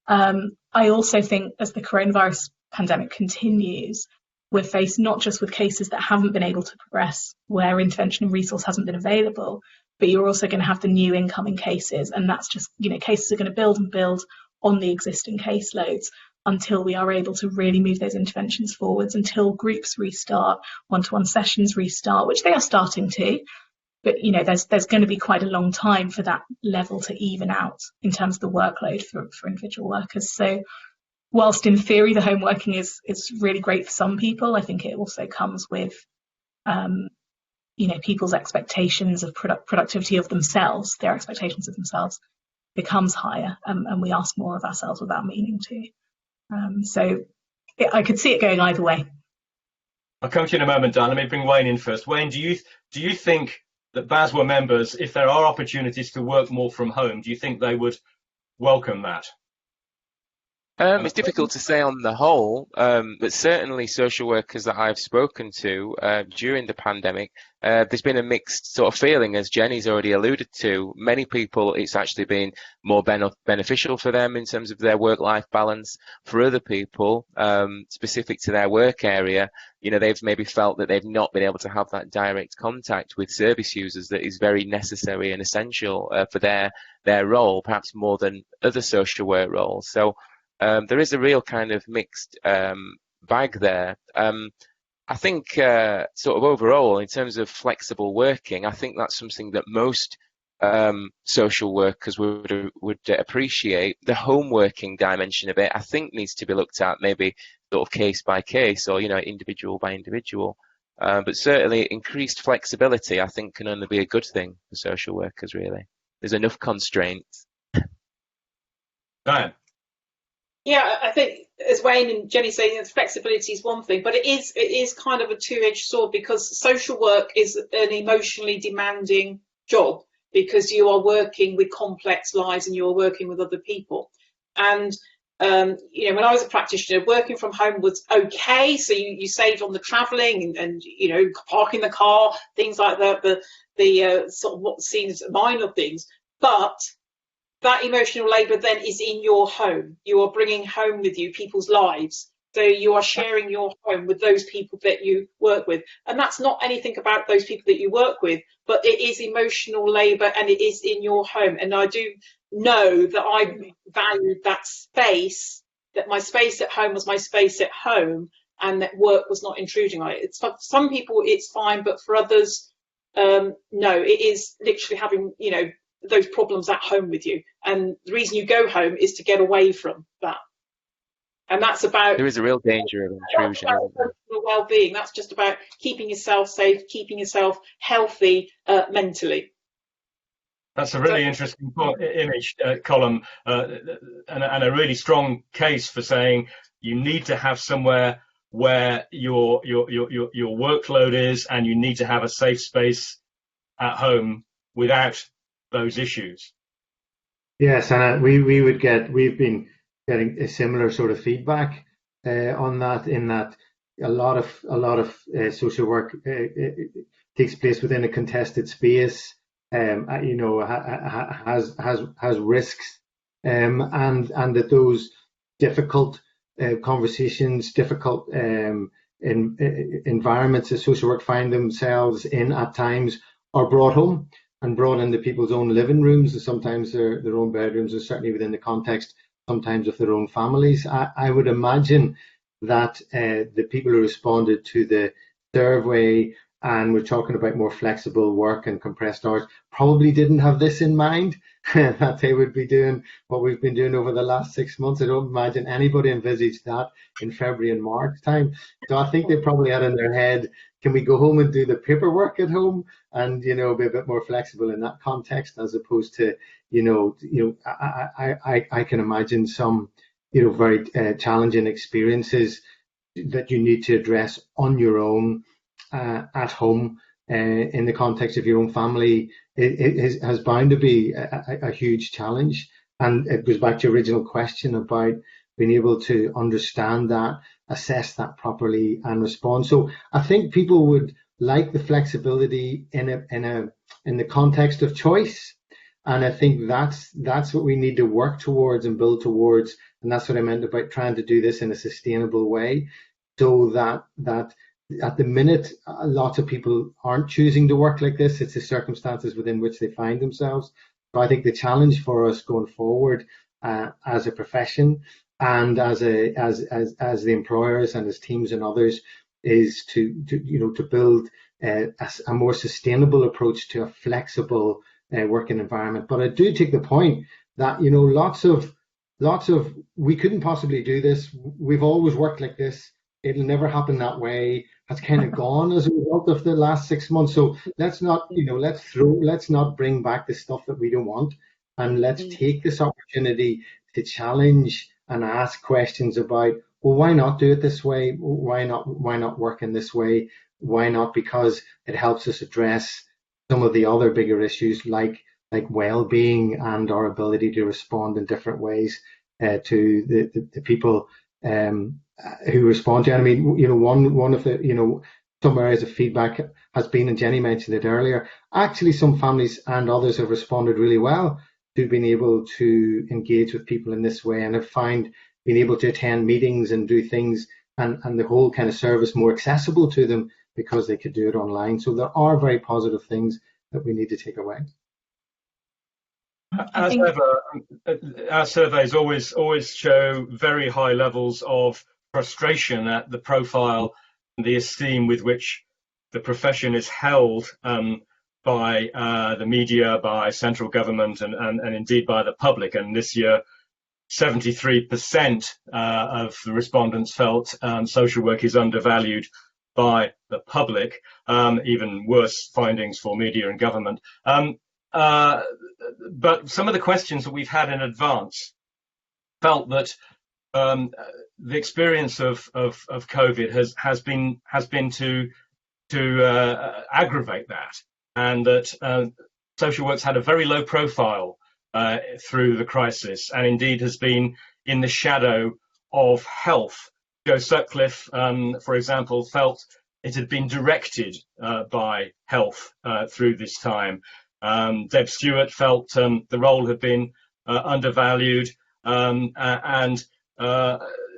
in. I also think as the coronavirus pandemic continues, we're faced not just with cases that haven't been able to progress, where intervention and resource hasn't been available, but you're also going to have the new incoming cases. And that's just, cases are going to build and build on the existing caseloads until we are able to really move those interventions forwards, until groups restart, one-to-one sessions restart, which they are starting to. But, there's going to be quite a long time for that level to even out in terms of the workload for individual workers. So whilst in theory the home working is really great for some people, I think it also comes with, people's expectations of productivity of themselves. Their expectations of themselves becomes higher, and we ask more of ourselves without meaning to. I could see it going either way. I'll come to you in a moment, Dan. Let me bring Wayne in first. Wayne, do you think that BASWA members, if there are opportunities to work more from home, do you think they would welcome that? It's difficult to say on the whole, but certainly social workers that I've spoken to during the pandemic, there's been a mixed sort of feeling, as Jenny's already alluded to. Many people, it's actually been more beneficial for them in terms of their work-life balance. For other people, specific to their work area, they've maybe felt that they've not been able to have that direct contact with service users that is very necessary and essential for their role, perhaps more than other social work roles. So there is a real kind of mixed bag there. I think sort of overall, in terms of flexible working, I think that's something that most social workers would appreciate. The home working dimension of it, I think, needs to be looked at maybe sort of case by case or, individual by individual. But certainly increased flexibility, I think, can only be a good thing for social workers, really. There's enough constraints. Diane. Yeah, I think as Wayne and Jenny say, flexibility is one thing, but it is kind of a two-edged sword, because social work is an emotionally demanding job, because you are working with complex lives and you're working with other people. And when I was a practitioner, working from home was okay, so you saved on the travelling and parking the car, things like that, the sort of what's seen as minor things, but that emotional labour then is in your home. You are bringing home with you people's lives. So you are sharing your home with those people that you work with. And that's not anything about those people that you work with, but it is emotional labour and it is in your home. And I do know that I valued that space, that my space at home was my space at home, and that work was not intruding on it. It's for some people it's fine, but for others, no, it is literally having, those problems at home with you, and the reason you go home is to get away from that. And that's about, there is a real danger of intrusion, isn't there? Well-being. That's just about keeping yourself safe, keeping yourself healthy mentally. That's a really interesting image, Colm, and a really strong case for saying you need to have somewhere where your workload is, and you need to have a safe space at home without those issues. Yes, and we've been getting a similar sort of feedback on that, in that a lot of social work takes place within a contested space, has risks, and that those difficult conversations, difficult environments that social work find themselves in at times are brought home and brought into people's own living rooms, and sometimes their own bedrooms, and certainly within the context sometimes of their own families. I would imagine that the people who responded to the survey and we're talking about more flexible work and compressed hours probably didn't have this in mind, that they would be doing what we've been doing over the last 6 months. I don't imagine anybody envisaged that in February and March time. So I think they probably had in their head, can we go home and do the paperwork at home and, be a bit more flexible in that context, as opposed to, I can imagine some, very challenging experiences that you need to address on your own at home in the context of your own family. It has bound to be a huge challenge. And it goes back to your original question about being able to understand that, assess that properly and respond. So I think people would like the flexibility in the context of choice. And I think that's what we need to work towards and build towards. And that's what I meant about trying to do this in a sustainable way, so that at the minute, lots of people aren't choosing to work like this. It's the circumstances within which they find themselves. So I think the challenge for us going forward as a profession and as the employers and as teams and others is to build a more sustainable approach to a flexible working environment. But I do take the point that lots of we couldn't possibly do this. We've always worked like this. It'll never happen that way. Has kind of gone as a result of the last 6 months. So let's not bring back the stuff that we don't want, and let's take this opportunity to challenge and ask questions about, well, why not do it this way? Why not work in this way? Why not? Because it helps us address some of the other bigger issues like well-being and our ability to respond in different ways to the people who respond to it. I mean, one of the, some areas of feedback has been, and Jenny mentioned it earlier, actually some families and others have responded really well to being able to engage with people in this way, and have found being able to attend meetings and do things and the whole kind of service more accessible to them because they could do it online. So there are very positive things that we need to take away. As ever, our surveys always show very high levels of frustration at the profile and the esteem with which the profession is held by the media, by central government, and indeed by the public. And this year, 73% of the respondents felt social work is undervalued by the public. Even worse findings for media and government. But some of the questions that we've had in advance felt that the experience of COVID has been to aggravate that, and that social work's had a very low profile through the crisis, and indeed has been in the shadow of health. Joe Sutcliffe, for example, felt it had been directed by health through this time. Deb Stewart felt the role had been undervalued, and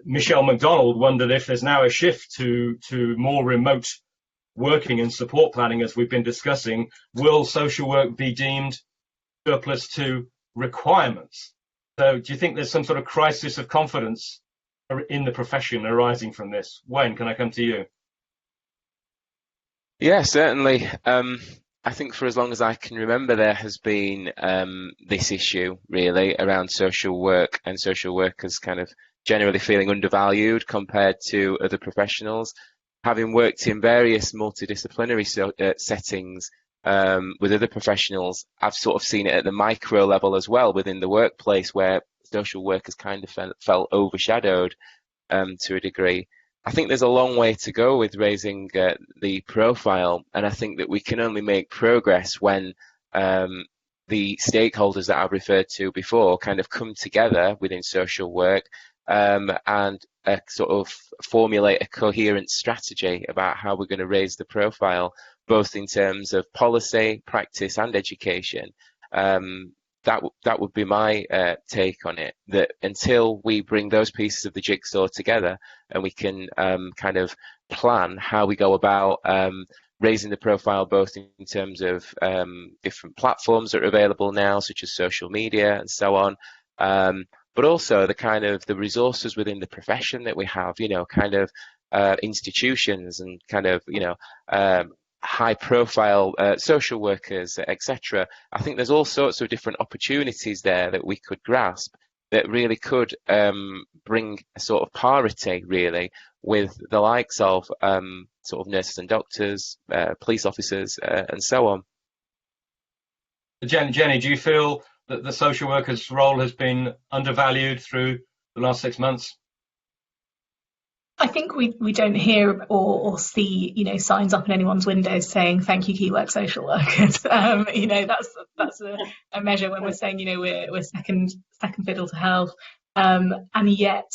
Michelle McDonald wondered if there's now a shift to more remote working and support planning, as we've been discussing. Will social work be deemed surplus to requirements? So do you think there's some sort of crisis of confidence in the profession arising from this? Wayne, can I come to you? Yeah, certainly. I think for as long as I can remember, there has been this issue really around social work and social workers kind of generally feeling undervalued compared to other professionals. Having worked in various multidisciplinary settings with other professionals, I've sort of seen it at the micro level as well within the workplace, where social workers kind of felt overshadowed to a degree. I think there's a long way to go with raising the profile, and I think that we can only make progress when the stakeholders that I've referred to before kind of come together within social work and sort of formulate a coherent strategy about how we're going to raise the profile, both in terms of policy, practice and education. That would be my take on it, that until we bring those pieces of the jigsaw together and we can kind of plan how we go about raising the profile, both in terms of different platforms that are available now, such as social media and so on, but also the kind of the resources within the profession that we have, kind of institutions and kind of, high profile social workers, etc. I think there's all sorts of different opportunities there that we could grasp that really could bring a sort of parity really with the likes of sort of nurses and doctors, police officers, and so on. Jenny, do you feel that the social worker's role has been undervalued through the last 6 months? I think we don't hear or see, signs up in anyone's windows saying "Thank you, key work social workers." That's a measure when we're saying, we're second fiddle to health, and yet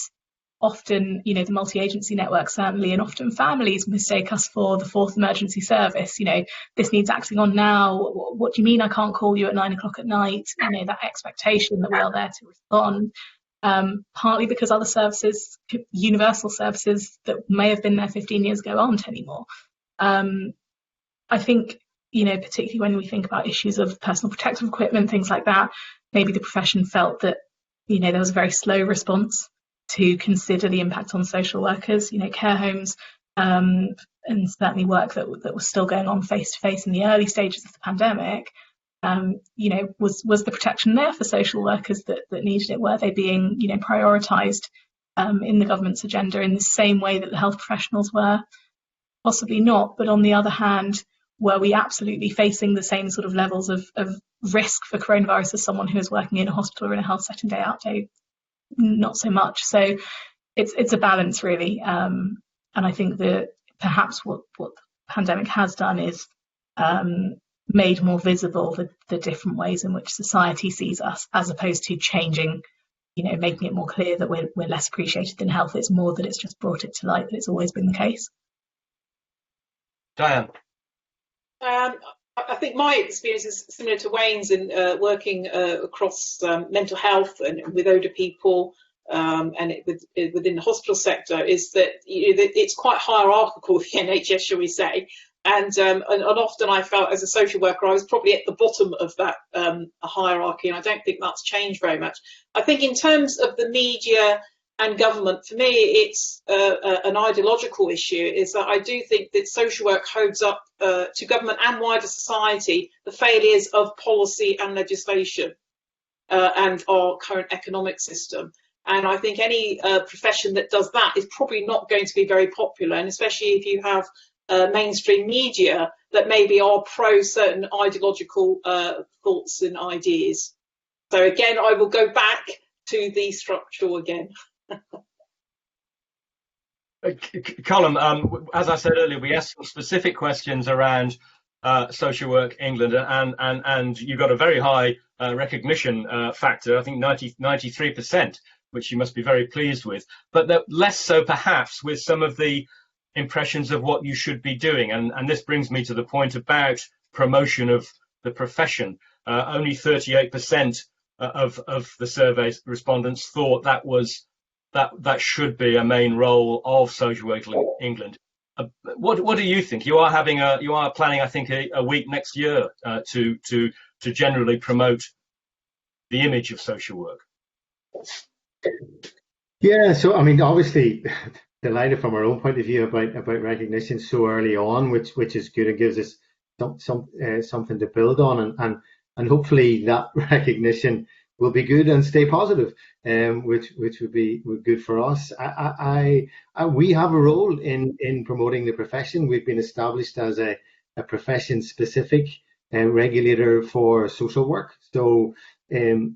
often, the multi-agency network certainly, and often families mistake us for the fourth emergency service. This needs acting on now. What do you mean I can't call you at 9 o'clock at night? That expectation that we are there to respond. Partly because other services, universal services that may have been there 15 years ago, aren't anymore. I think, particularly when we think about issues of personal protective equipment, things like that, maybe the profession felt that, there was a very slow response to consider the impact on social workers, care homes, and certainly work that was still going on face to face in the early stages of the pandemic. Was the protection there for social workers that needed it? Were they being, prioritised in the government's agenda in the same way that the health professionals were? Possibly not. But on the other hand, were we absolutely facing the same sort of levels of risk for coronavirus as someone who is working in a hospital or in a health setting day out, day? Not so much. So it's a balance, really. And I think that perhaps what the pandemic has done is made more visible the different ways in which society sees us, as opposed to changing making it more clear that we're less appreciated than health. It's more that it's just brought it to light that it's always been the case. Diane. I think my experience is similar to Wayne's in working across mental health and with older people and within the hospital sector, is that it's quite hierarchical, the NHS, shall we say. And often I felt as a social worker I was probably at the bottom of that hierarchy, and I don't think that's changed very much. I think in terms of the media and government, for me it's an ideological issue, is that I do think that social work holds up to government and wider society the failures of policy and legislation and our current economic system. And I think any profession that does that is probably not going to be very popular, and especially if you have mainstream media that maybe are pro certain ideological thoughts and ideas. So again, I will go back to the structural again. Colin, as I said earlier, we asked some specific questions around Social Work England, and you got a very high recognition factor, I think 93%, which you must be very pleased with, but less so perhaps with some of the impressions of what you should be doing. And this brings me to the point about promotion of the profession. Only 38% of the survey respondents thought that should be a main role of Social Work England. What do you think? You are planning, I think, a week next year to generally promote the image of social work. Yeah, so I mean, obviously delighted from our own point of view about recognition so early on, which is good and gives us something to build on, and hopefully that recognition will be good and stay positive, which would be good for us. We have a role in promoting the profession. We've been established as a profession-specific regulator for social work. So we've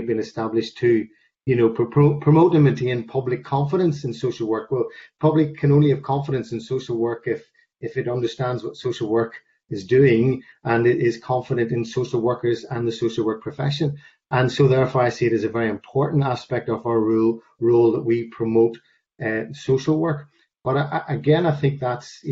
been established to promote and maintain public confidence in social work. Well, public can only have confidence in social work if it understands what social work is doing and it is confident in social workers and the social work profession. And so therefore I see it as a very important aspect of our role that we promote social work. But I think that's,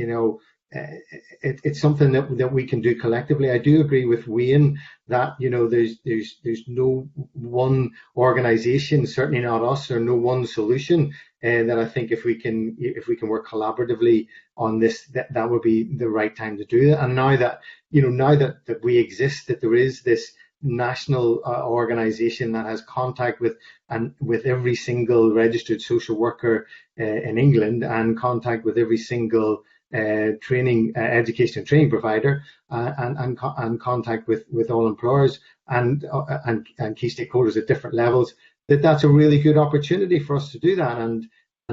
it's something that we can do collectively. I do agree with Wayne that there's no one organisation, certainly not us, or no one solution. That I think if we can work collaboratively on this, that would be the right time to do that. And now that we exist, that there is this national organisation that has contact with every single registered social worker in England, and contact with every single education and training provider, and contact with all employers and key stakeholders at different levels, that's a really good opportunity for us to do that. And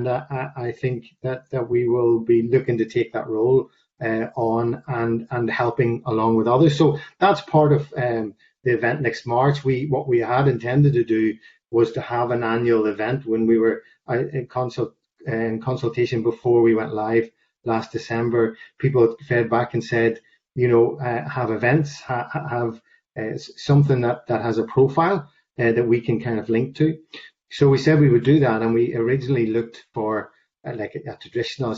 I think that we will be looking to take that role on and helping along with others. So that's part of the event next March. What we had intended to do was to have an annual event when we were in consultation before we went live last December. People fed back and said, have events, have something that has a profile that we can kind of link to. So we said we would do that, and we originally looked for a traditional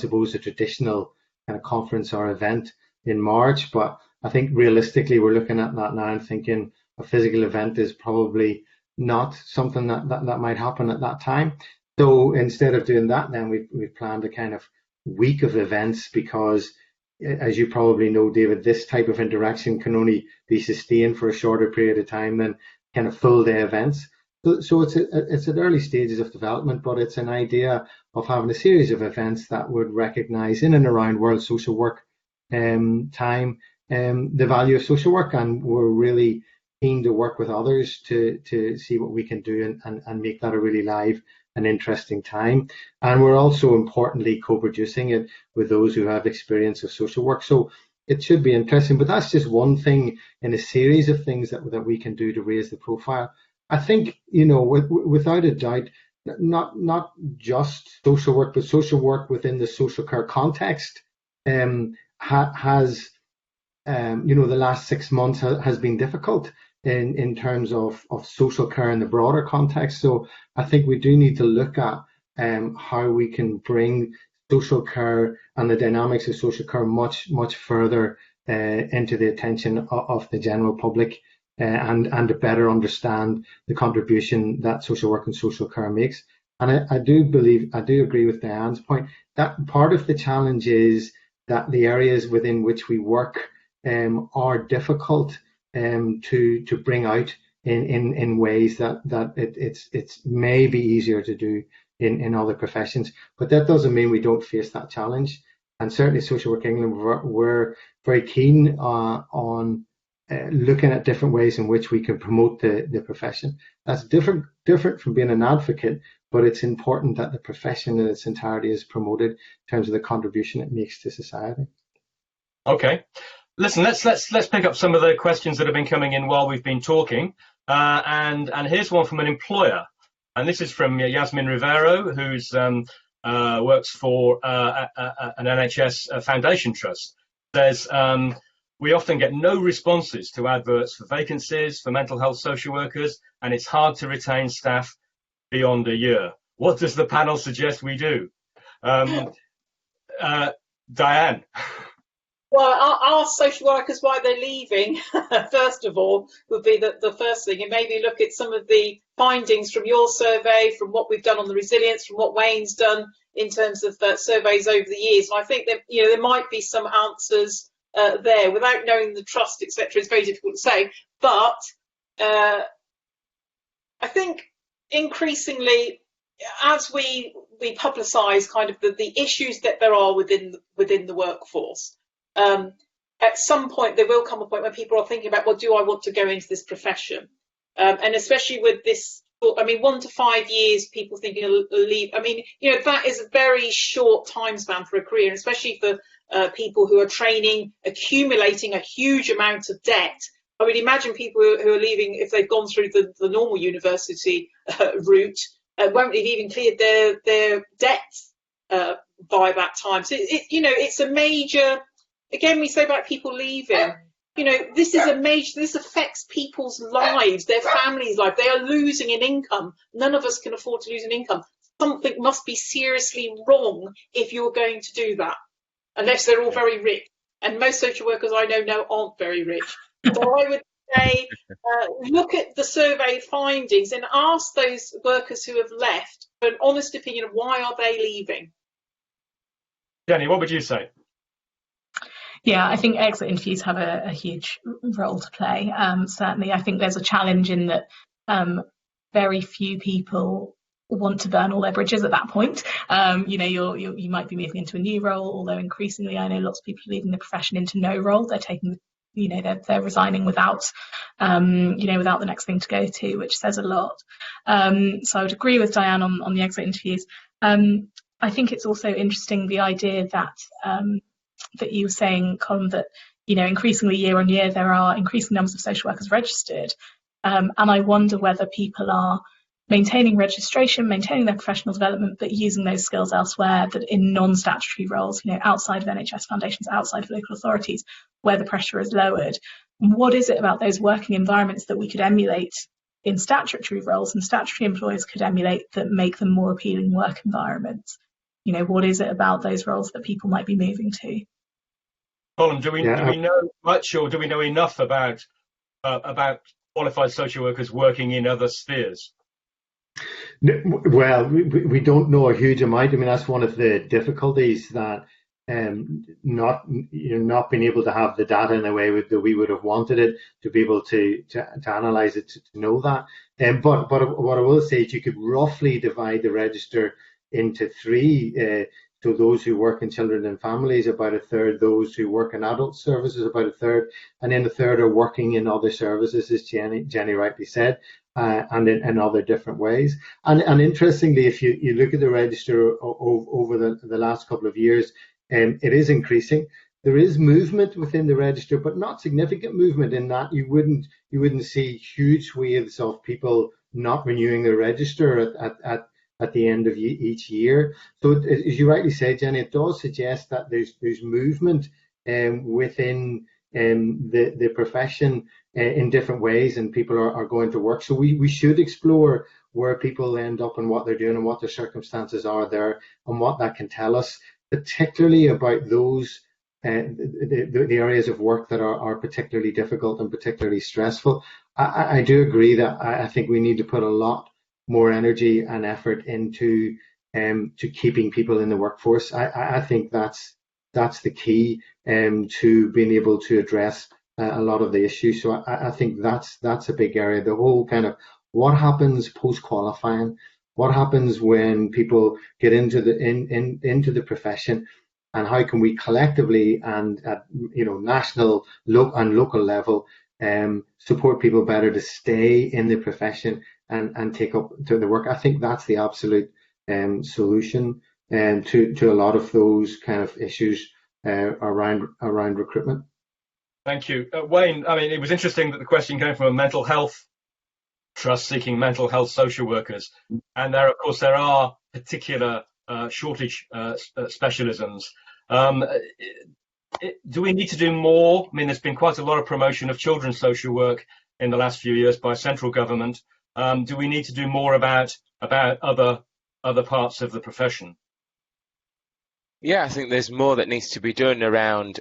kind of conference or event in March. But I think realistically we're looking at that now and thinking a physical event is probably not something that might happen at that time. So instead of doing that, then we've planned a kind of week of events, because as you probably know, David, this type of interaction can only be sustained for a shorter period of time than kind of full day events. So it's at early stages of development, but it's an idea of having a series of events that would recognise in and around World Social Work time the value of social work, and we're really keen to work with others to see what we can do and make that a really live and interesting time. And we're also importantly co-producing it with those who have experience of social work. So it should be interesting, but that's just one thing in a series of things that we can do to raise the profile. I think, without a doubt, not just social work, but social work within the social care context has, the last 6 months has been difficult. in terms of social care in the broader context. So I think we do need to look at how we can bring social care and the dynamics of social care much further into the attention of the general public, and to better understand the contribution that social work and social care makes. And I do agree with Diane's point that part of the challenge is that the areas within which we work are difficult to bring out in ways that it's maybe easier to do in other professions. But that doesn't mean we don't face that challenge. And certainly Social Work England, we're very keen on looking at different ways in which we can promote the profession. That's different from being an advocate, but it's important that the profession in its entirety is promoted in terms of the contribution it makes to society. Okay. Listen, let's pick up some of the questions that have been coming in while we've been talking. And here's one from an employer. And this is from Yasmin Rivero, who's works for an NHS foundation trust. Says, we often get no responses to adverts for vacancies for mental health social workers, and it's hard to retain staff beyond a year. What does the panel suggest we do? Diane. Well, ask social workers why they're leaving, first of all, would be the first thing. And maybe look at some of the findings from your survey, from what we've done on the resilience, from what Wayne's done in terms of surveys over the years. And I think that, there might be some answers there. Without knowing the trust, etc., it's very difficult to say. But I think increasingly, as we publicise kind of the issues that there are within the workforce, at some point there will come a point when people are thinking about, well, do I want to go into this profession? And especially with this, 1 to 5 years, people thinking of leave. That is a very short time span for a career, and especially for people who are training, accumulating a huge amount of debt. I would imagine people who are leaving, if they've gone through the normal university route, won't have even cleared their debts by that time. So it's a major. Again, we say about people leaving. This affects people's lives, their families' life. They are losing an income. None of us can afford to lose an income. Something must be seriously wrong if you're going to do that, unless they're all very rich. And most social workers I know aren't very rich. So I would say, look at the survey findings and ask those workers who have left for an honest opinion of why are they leaving. Jenny, what would you say? Yeah, I think exit interviews have a huge role to play. Certainly, I think there's a challenge in that very few people want to burn all their bridges at that point. You might be moving into a new role, although increasingly I know lots of people are leaving the profession into no role. They're taking, they're resigning without the next thing to go to, which says a lot. So I would agree with Diane on the exit interviews. I think it's also interesting, the idea that that you were saying, Colin, that increasingly year on year there are increasing numbers of social workers registered, and I wonder whether people are maintaining registration, maintaining their professional development, but using those skills elsewhere, that in non-statutory roles, outside of NHS foundations, outside of local authorities, where the pressure is lowered. And what is it about those working environments that we could emulate in statutory roles and statutory employers could emulate that make them more appealing work environments? What is it about those roles that people might be moving to? Colin, do we know much, or do we know enough about qualified social workers working in other spheres? Well, we don't know a huge amount. That's one of the difficulties, that not being able to have the data in a way that we would have wanted it, to be able to analyse it, to know that. But what I will say is you could roughly divide the register into three. So those who work in children and families, about a third; those who work in adult services, about a third; and then a third are working in other services, as Jenny rightly said, and in other different ways. And interestingly, if you look at the register over the last couple of years, it is increasing. There is movement within the register, but not significant movement, in that you wouldn't see huge waves of people not renewing their register at the end of each year. So as you rightly said, Jenny, it does suggest that there's movement within the profession, in different ways, and people are going to work. So we should explore where people end up and what they're doing and what their circumstances are there and what that can tell us, particularly about those the areas of work that are particularly difficult and particularly stressful. I do agree that I think we need to put a lot more energy and effort into to keeping people in the workforce. I think that's the key to being able to address a lot of the issues. So I think that's a big area. The whole kind of what happens post qualifying, what happens when people get into the profession, and how can we collectively and at national, and local level support people better to stay in the profession and take up to the work. I think that's the absolute solution to a lot of those kind of issues around recruitment. Thank you. Wayne, I mean, it was interesting that the question came from a mental health trust seeking mental health social workers. And there, of course, there are particular shortage specialisms. Do we need to do more? I mean, there's been quite a lot of promotion of children's social work in the last few years by central government. Do we need to do more about other parts of the profession? Yeah, I think there's more that needs to be done around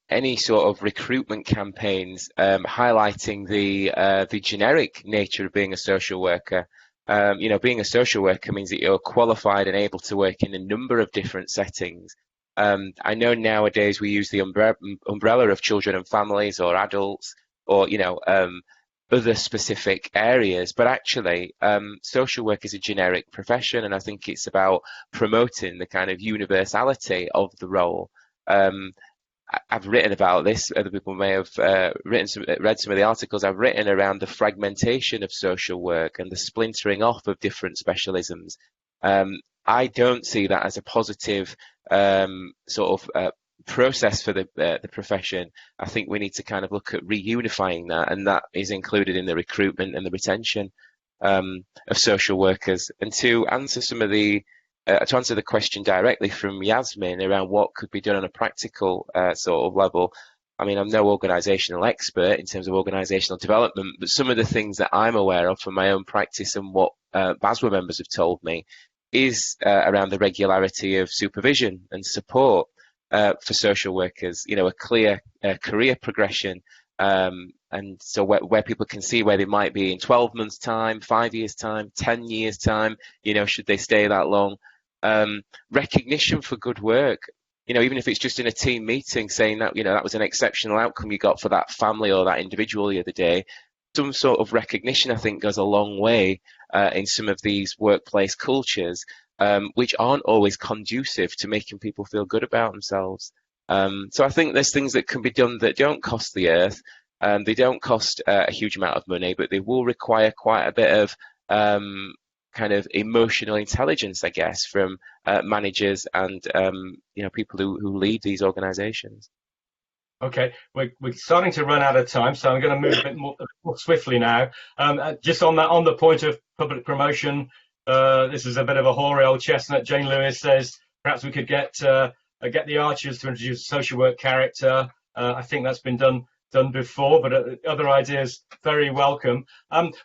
any sort of recruitment campaigns, highlighting the generic nature of being a social worker. Being a social worker means that you're qualified and able to work in a number of different settings. I know nowadays we use the umbrella of children and families or adults or, other specific areas, but actually social work is a generic profession, and I think it's about promoting the kind of universality of the role. I've written about this. Other people may have read some of the articles I've written around the fragmentation of social work and the splintering off of different specialisms. I don't see that as a positive process for the profession. I think we need to kind of look at reunifying that, and that is included in the recruitment and the retention of social workers. And to answer to answer the question directly from Yasmin around what could be done on a practical sort of level, I mean, I'm no organisational expert in terms of organisational development, but some of the things that I'm aware of from my own practice and what BASWA members have told me is around the regularity of supervision and support for social workers, a clear career progression, and so where people can see where they might be in 12 months' time, 5 years' time, 10 years' time, should they stay that long. Recognition for good work, even if it's just in a team meeting saying that, that was an exceptional outcome you got for that family or that individual the other day. Some sort of recognition, I think, goes a long way in some of these workplace cultures, which aren't always conducive to making people feel good about themselves. So I think there's things that can be done that don't cost the earth. They don't cost a huge amount of money, but they will require quite a bit of kind of emotional intelligence, I guess, from managers and people who lead these organisations. Okay, we're starting to run out of time, so I'm going to move a bit more swiftly now. Just on the point of public promotion, this is a bit of a hoary old chestnut. Jane Lewis says perhaps we could get the Archers to introduce a social work character. I think that's been done before, but other ideas very welcome.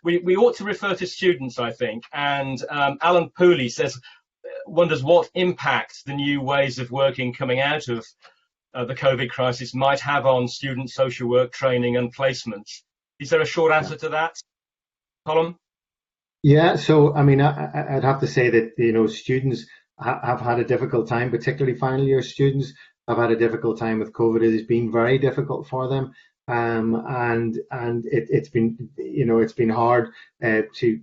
We ought to refer to students, I think. And Alan Pooley wonders what impact the new ways of working coming out of the COVID crisis might have on student social work training and placements. Is there a short answer to that, Colin? Yeah, so I mean, I'd have to say that students have had a difficult time, particularly final year students have had a difficult time with COVID. It has been very difficult for them, and it's been hard to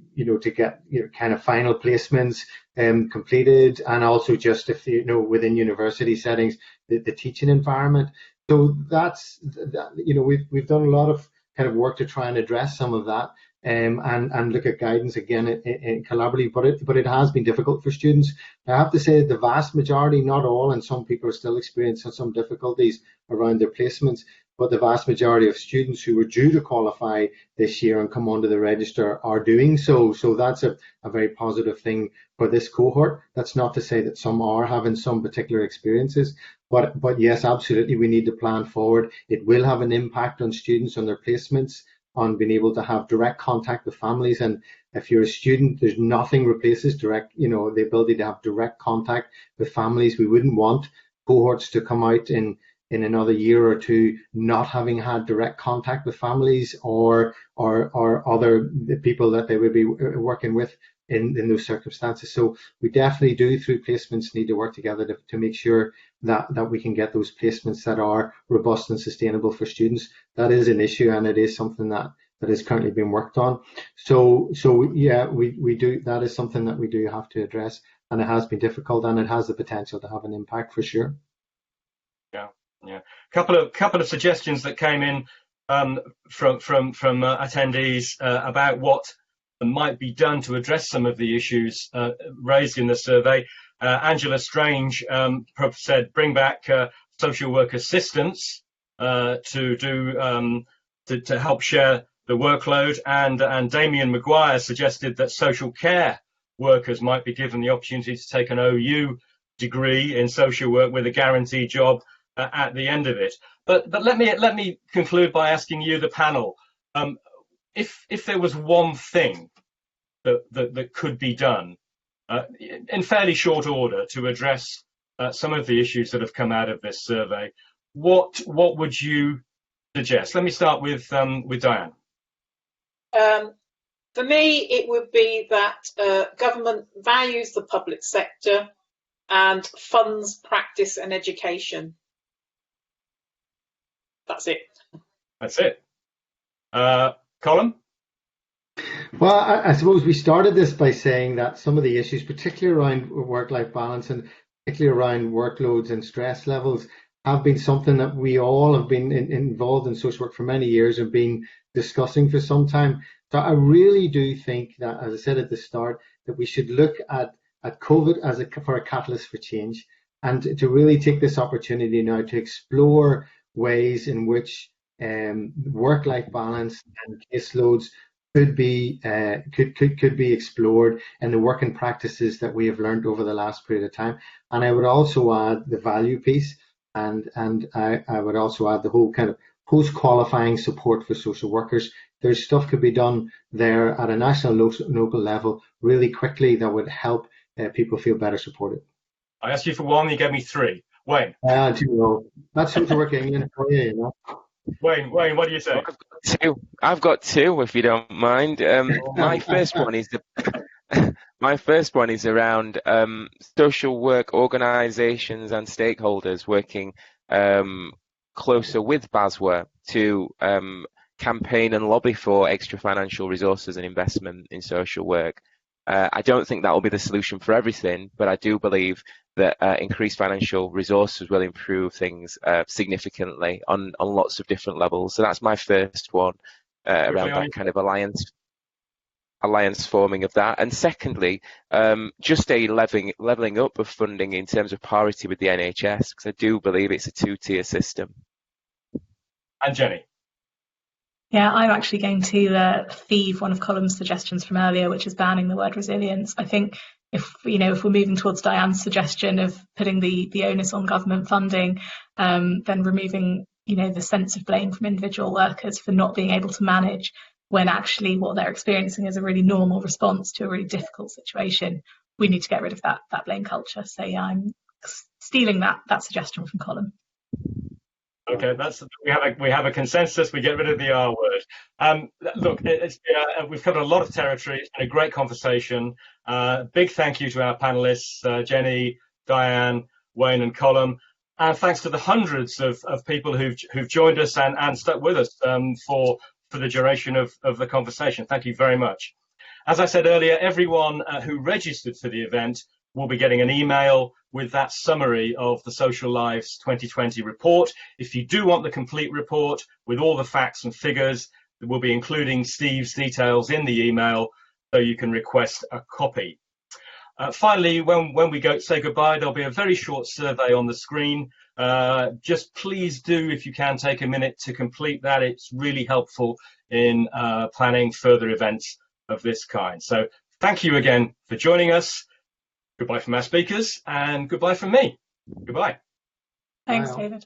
get kind of final placements completed, and also just if within university settings the teaching environment. So we've done a lot of kind of work to try and address some of that. And look at guidance again in collaboratively, but it has been difficult for students. I have to say that the vast majority, not all, and some people are still experiencing some difficulties around their placements. but the vast majority of students who were due to qualify this year and come onto the register are doing so. So that's a very positive thing for this cohort. That's not to say that some are having some particular experiences, but yes, absolutely, we need to plan forward. It will have an impact on students, on their placements, on being able to have direct contact with families. And if you're a student, there's nothing replaces direct, the ability to have direct contact with families. We wouldn't want cohorts to come out in another year or two not having had direct contact with families or other people that they would be working with in those circumstances. So we definitely do, through placements, need to work together to make sure that we can get those placements that are robust and sustainable for students. That is an issue, and it is something that is currently being worked on. So yeah, we do. That is something that we do have to address, and it has been difficult, and it has the potential to have an impact for sure. Yeah. Couple of suggestions that came in from attendees about what might be done to address some of the issues raised in the survey. Angela Strange said, bring back social work assistants to help share the workload, and Damien Maguire suggested that social care workers might be given the opportunity to take an OU degree in social work with a guaranteed job at the end of it. But let me conclude by asking you, the panel, if there was one thing that could be done in fairly short order to address some of the issues that have come out of this survey, what would you suggest? Let me start with Diane. For me, it would be that government values the public sector and funds practice and education. That's it. That's it. Colin? Well, I suppose we started this by saying that some of the issues, particularly around work-life balance and particularly around workloads and stress levels, have been something that we all have been involved in social work for many years and been discussing for some time. So I really do think that, as I said at the start, that we should look at COVID as for a catalyst for change, and to really take this opportunity now to explore ways in which work-life balance and caseloads could be explored in the working practices that we have learned over the last period of time. And I would also add the value piece, and I would also add the whole kind of post-qualifying support for social workers. There's stuff could be done there at a national, local level really quickly that would help people feel better supported. I asked you for one, you gave me three. Wayne? That's social work England for you, Wayne, what do you say? I've got two, if you don't mind. My first one is around social work organisations and stakeholders working closer with BASWA to campaign and lobby for extra financial resources and investment in social work. I don't think that will be the solution for everything, but I do believe that increased financial resources will improve things significantly on lots of different levels. So that's my first one, around that kind of alliance forming of that. And secondly, just a levelling up of funding in terms of parity with the NHS, because I do believe it's a two-tier system. And Jenny? Yeah, I'm actually going to thieve one of Colin's suggestions from earlier, which is banning the word resilience. I think if we're moving towards Diane's suggestion of putting the onus on government funding, then removing the sense of blame from individual workers for not being able to manage, when actually what they're experiencing is a really normal response to a really difficult situation. We need to get rid of that blame culture. So yeah, I'm stealing that suggestion from Colin. Okay, we have a consensus. We get rid of the R word. Look, we've covered a lot of territory. It's been a great conversation. Big thank you to our panelists, Jenny, Diane, Wayne, and Colin, and thanks to the hundreds of people who've joined us and stuck with us for the duration of the conversation. Thank you very much. As I said earlier, everyone who registered for the event will be getting an email with that summary of the Social Lives 2020 report. If you do want the complete report with all the facts and figures, we'll be including Steve's details in the email so you can request a copy. Finally, when we say goodbye, there'll be a very short survey on the screen. just please do, if you can, take a minute to complete that. It's really helpful in planning further events of this kind. So thank you again for joining us. Goodbye from our speakers, and goodbye from me. Goodbye. Thanks, Bye. David.